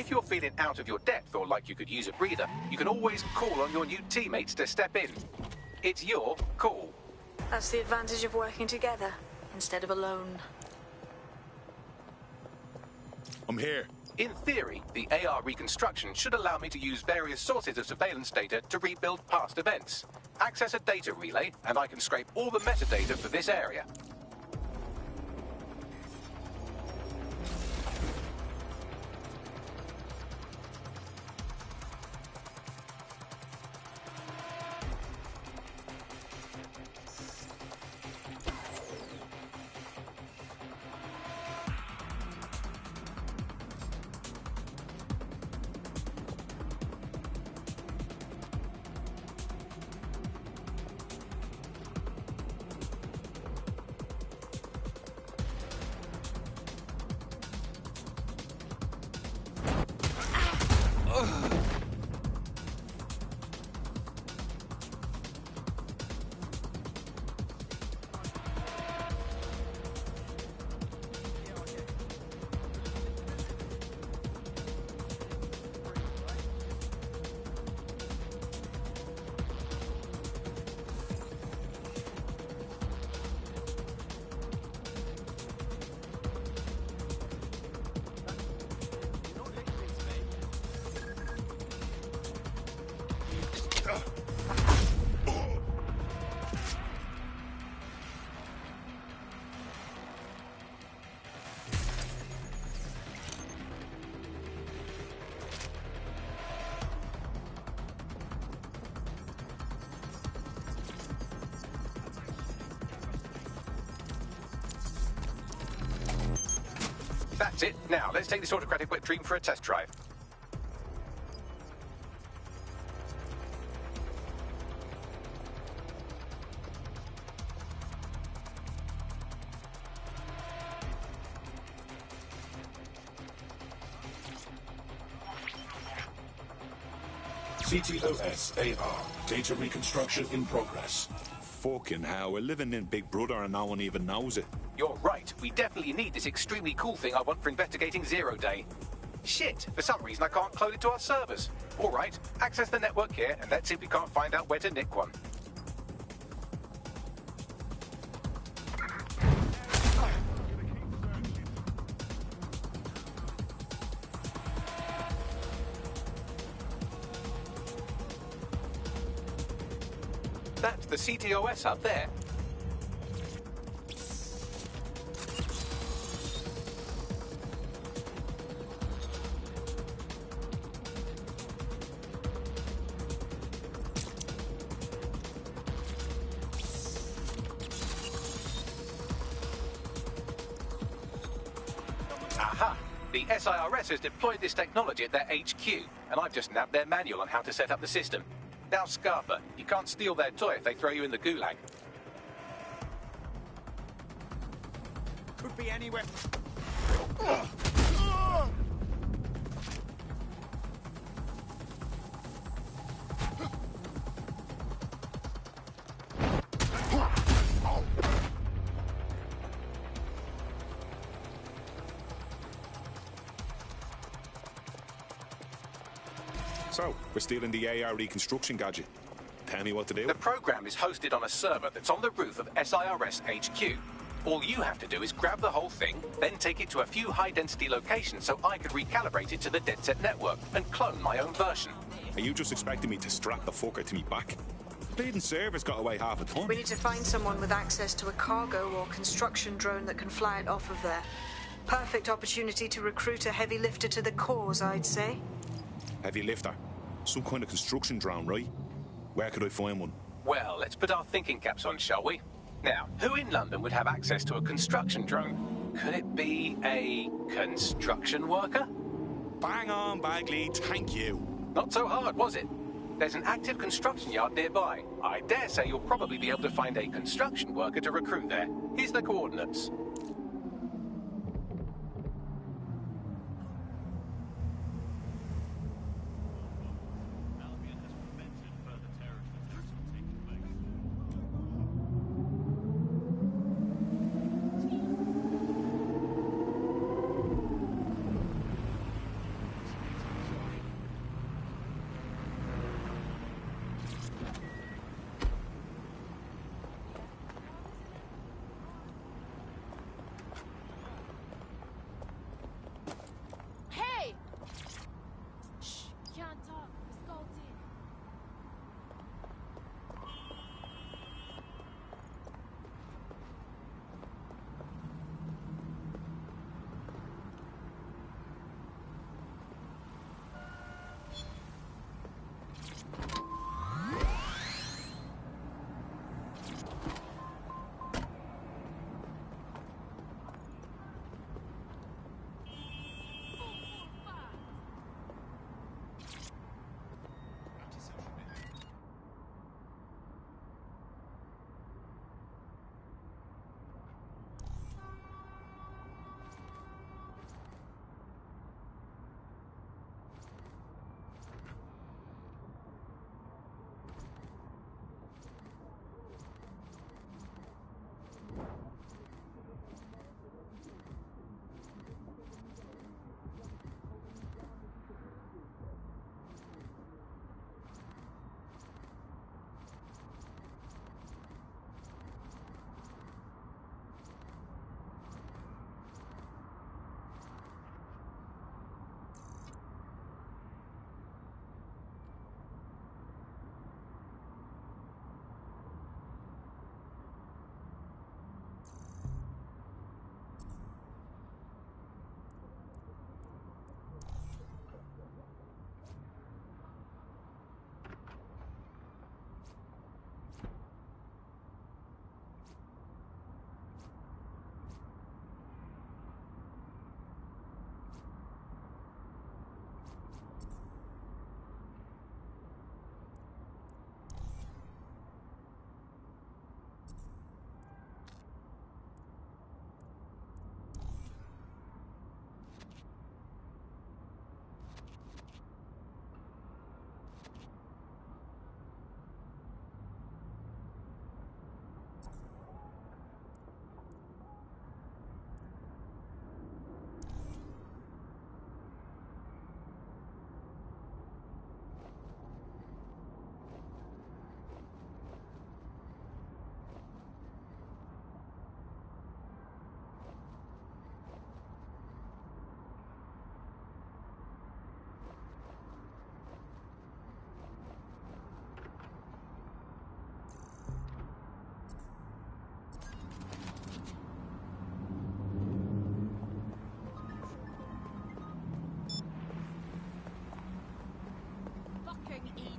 If you're feeling out of your depth or like you could use a breather, you can always call on your new teammates to step in. It's your call. That's the advantage of working together instead of alone. I'm here. In theory, the AR reconstruction should allow me to use various sources of surveillance data to rebuild past events. Access a data relay, and I can scrape all the metadata for this area. That's it. Now, let's take this autocratic wet dream for a test drive. CTOS AR. Data reconstruction in progress. Fucking hell, we're living in Big Brother and no one even knows it. You're right. We definitely need this extremely cool thing I want for investigating Zero Day. Shit, for some reason I can't clone it to our servers. All right, access the network here, and let's see if we can't find out where to nick one. That's the CTOS up there. Aha! The SIRS has deployed this technology at their HQ, and I've just nabbed their manual on how to set up the system. Now, Scarpa, you can't steal their toy if they throw you in the gulag. Could be anywhere. So, we're stealing the AR reconstruction gadget. Tell me what to do. The program is hosted on a server that's on the roof of SIRS HQ. All you have to do is grab the whole thing, then take it to a few high-density locations so I can recalibrate it to the DedSec network and clone my own version. Are you just expecting me to strap the fucker to me back? The bleeding server's got away half a ton. We need to find someone with access to a cargo or construction drone that can fly it off of there. Perfect opportunity to recruit a heavy lifter to the cause, I'd say. Heavy lifter? Some kind of construction drone, right? Where could I find one? Well, let's put our thinking caps on, shall we? Now, who in London would have access to a construction drone? Could it be a construction worker? Bang on, Bagley, thank you. Not so hard, was it? There's an active construction yard nearby. I dare say you'll probably be able to find a construction worker to recruit there. Here's the coordinates.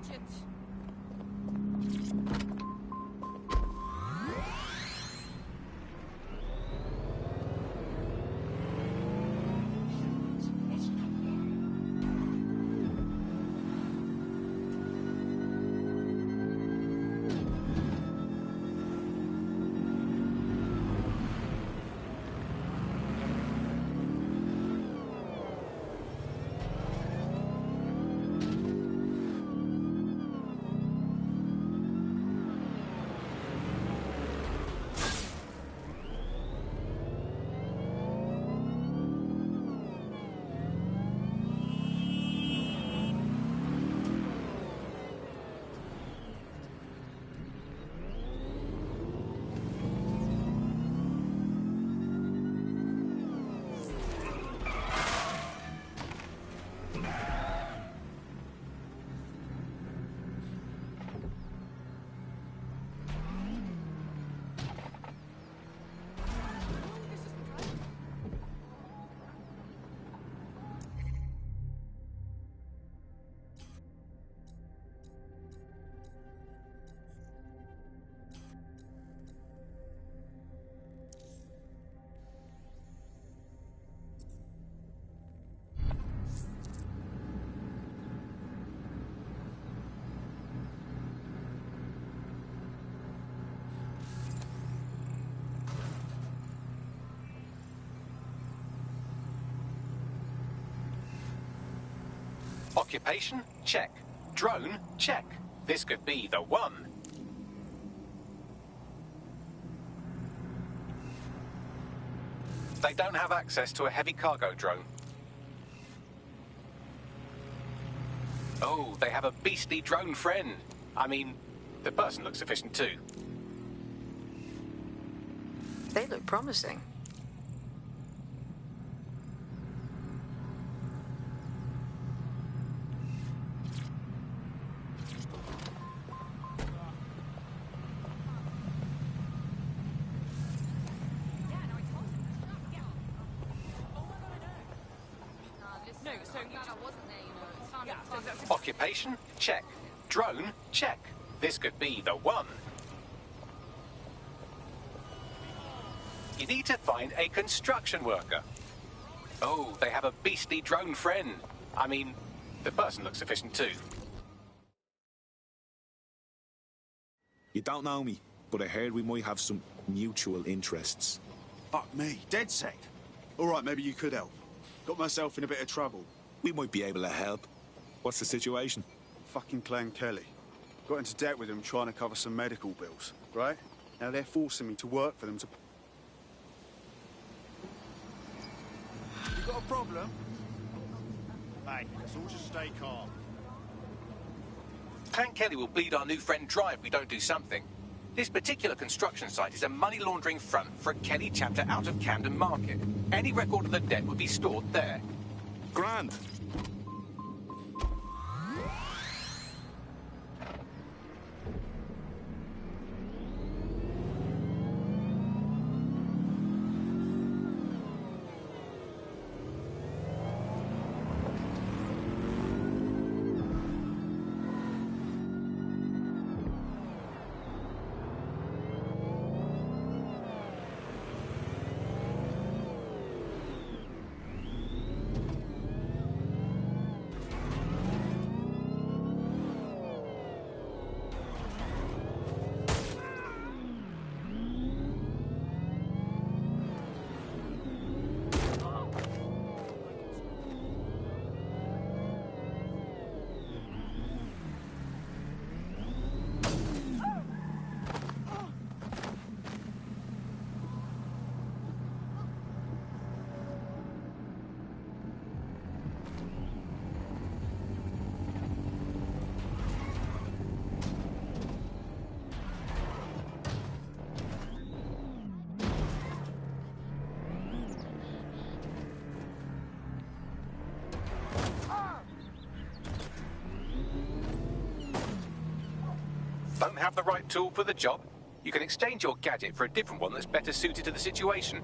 Idiot. Occupation? Check. Drone? Check. This could be the one. They don't have access to a heavy cargo drone. Oh, they have a beastly drone friend. I mean, the person looks efficient too. They look promising. Occupation? Check. Drone? Check. This could be the one. You need to find a construction worker. Oh, they have a beastly drone friend. I mean, the person looks efficient too. You don't know me, but I heard we might have some mutual interests. Fuck me, dead set. All right, maybe you could help. Got myself in a bit of trouble. We might be able to help. What's the situation? Fucking Clan Kelly. Got into debt with them trying to cover some medical bills, right? Now they're forcing me to work for them to... You got a problem? Mate, let's all just stay calm. Clan Kelly will bleed our new friend dry if we don't do something. This particular construction site is a money laundering front for a Kelly chapter out of Camden Market. Any record of the debt would be stored there. Grand. Don't have the right tool for the job? You can exchange your gadget for a different one that's better suited to the situation.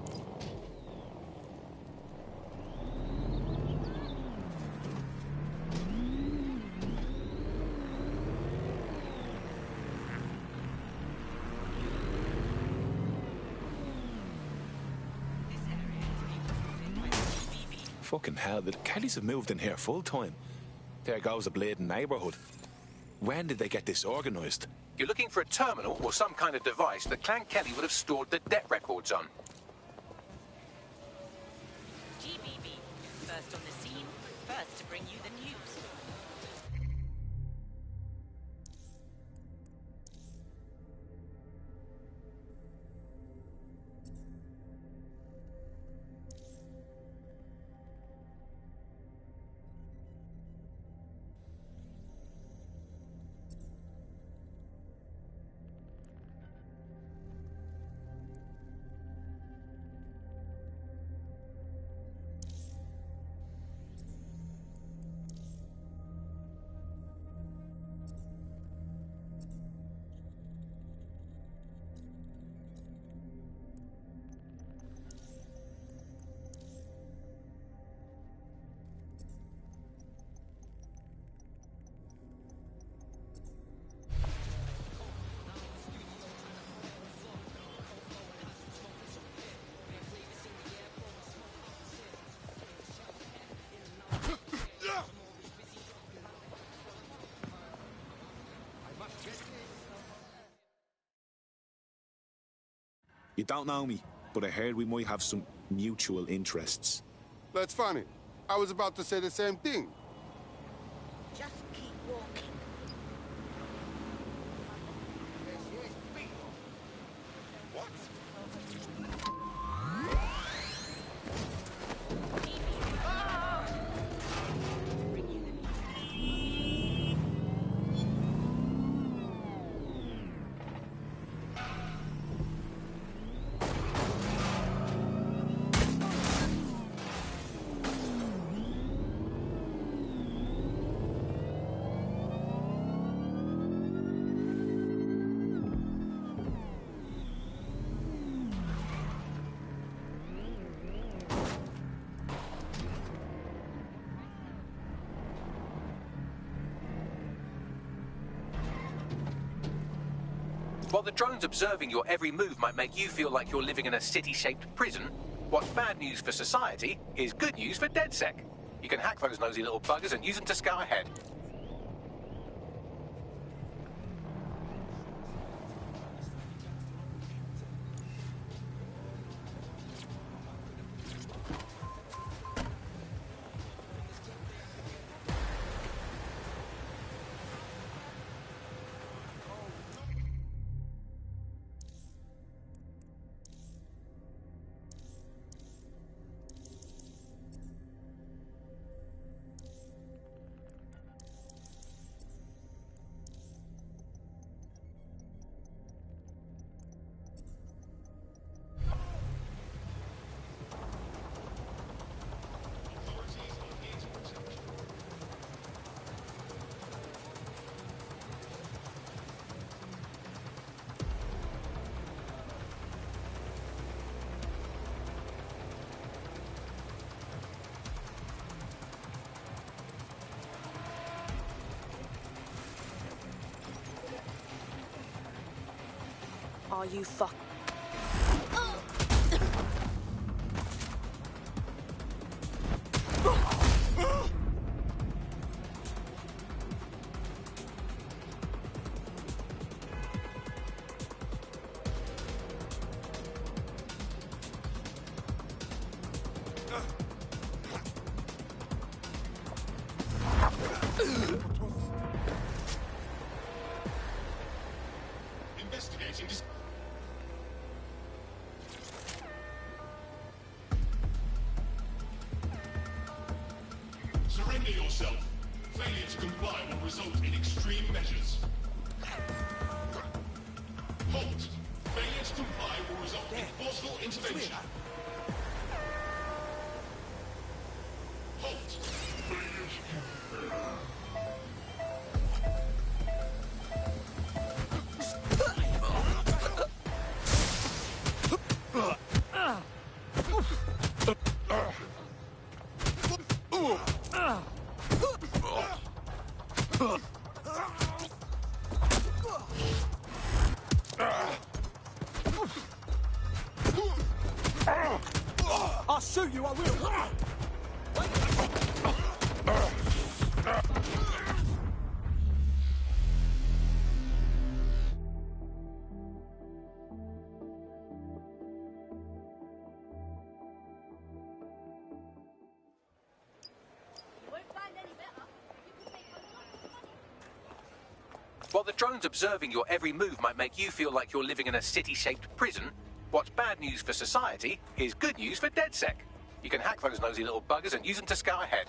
Fucking hell, the Kellys have moved in here full time. There goes a bleeding neighbourhood. When did they get this organised? You're looking for a terminal or some kind of device that Clan Kelly would have stored the debt records on. GBB, first on the scene, first to bring you the news. You don't know me, but I heard we might have some mutual interests. That's funny. I was about to say the same thing. Just keep walking. While the drones observing your every move might make you feel like you're living in a city-shaped prison, what's bad news for society is good news for DedSec. You can hack those nosy little buggers and use them to scout ahead. Are you fuck? Investigating this. Surrender yourself. Failure to comply will result in extreme measures. Halt. Failure to comply will result in forceful intervention. Halt. I'll shoot you, I will! Wait! While the drones observing your every move might make you feel like you're living in a city-shaped prison, what's bad news for society is good news for DedSec. You can hack those nosy little buggers and use them to scout ahead.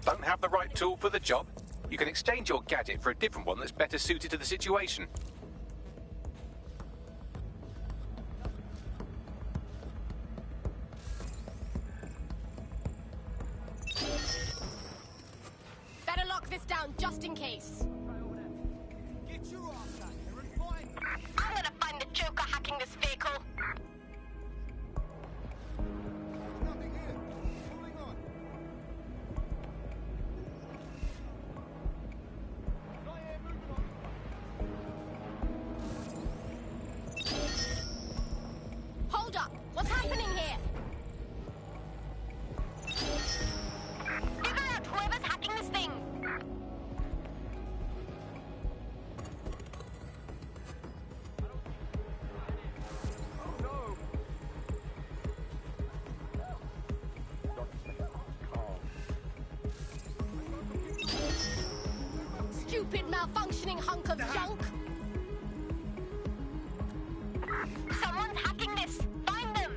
Don't have the right tool for the job? You can exchange your gadget for a different one that's better suited to the situation. Better lock this down just in case. Get your ass out here and find... I'm gonna find the Joker hacking this vehicle. What's happening here? Figure out whoever's hacking this thing. Stupid malfunctioning hunk of junk. Someone's hacking this. Find them.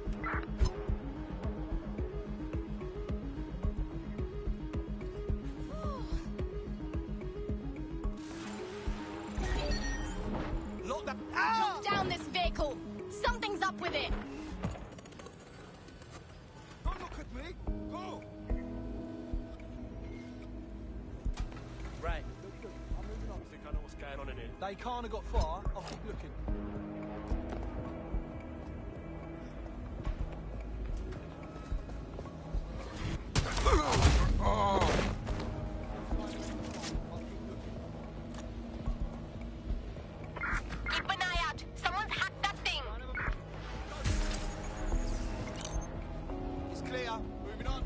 Lock down this vehicle. Something's up with it. Don't look at me. Go. Right. I'm moving on. I think I know what's going on in here. They can't have got far. I'll keep looking. Keep an eye out. Someone's hacked that thing. It's clear. Moving on.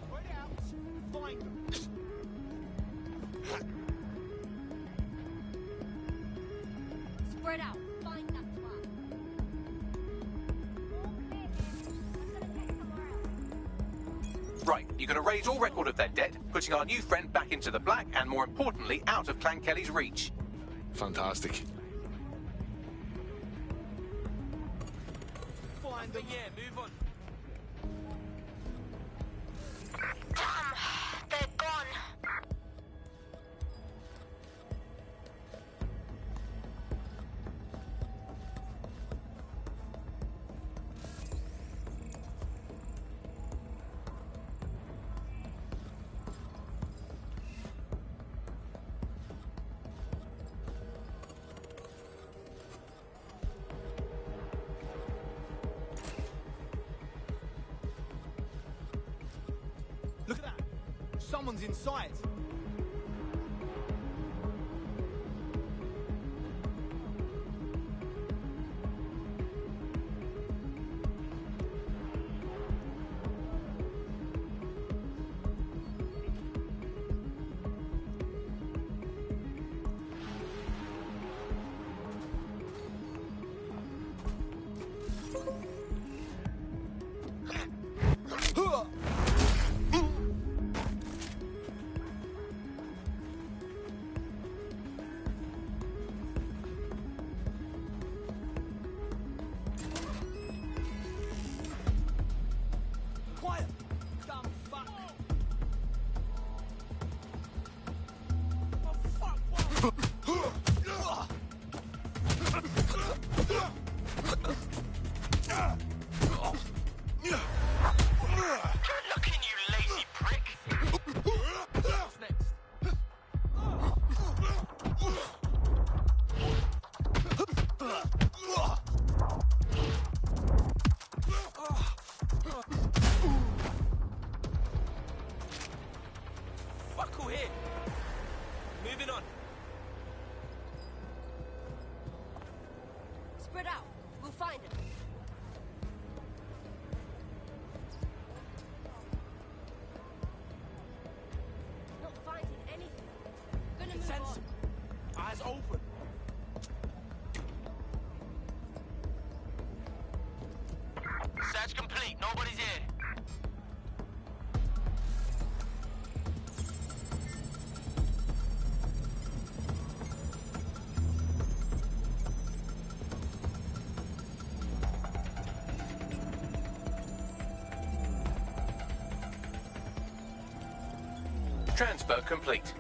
Spread out. Find them. Spread out. Find that twat. Right, you're going to raise all record of their debt, putting our new friend back into the black and, more importantly, out of Clan Kelly's reach. Fantastic. Find them. Yeah, move on. Damn, they're gone. Look at that. Someone's inside. Quiet. Dumb fuck. Oh fuck. Good looking, you lazy prick. What's next? Fuck all here. Moving on. Spread out. We'll find them. Not finding anything. Gonna move Sense. on. Eyes open. Search complete. Nobody's here. Transfer complete.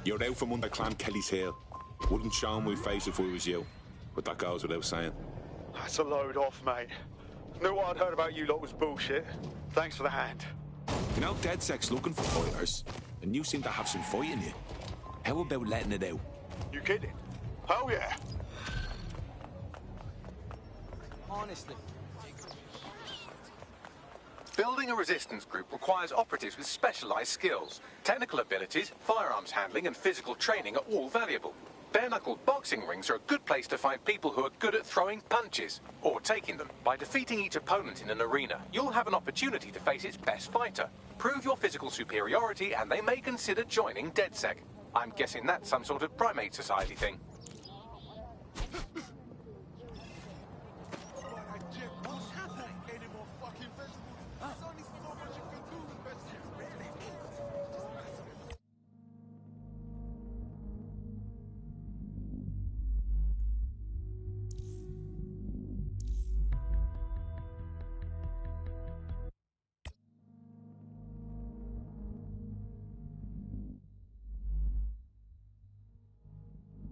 You're out from under Clan Kelly's heel. Wouldn't show my face if I was you, but that goes without saying. That's a load off, mate. Knew what I'd heard about you lot was bullshit. Thanks for the hand. You know, DedSec's looking for fighters, and you seem to have some fight in you. How about letting it out? You kidding? Hell yeah. Honestly. Building a resistance group requires operatives with specialized skills. Technical abilities, firearms handling, and physical training are all valuable. Bare-knuckled boxing rings are a good place to find people who are good at throwing punches, or taking them. By defeating each opponent in an arena, you'll have an opportunity to face its best fighter. Prove your physical superiority, and they may consider joining DedSec. I'm guessing that's some sort of primate society thing.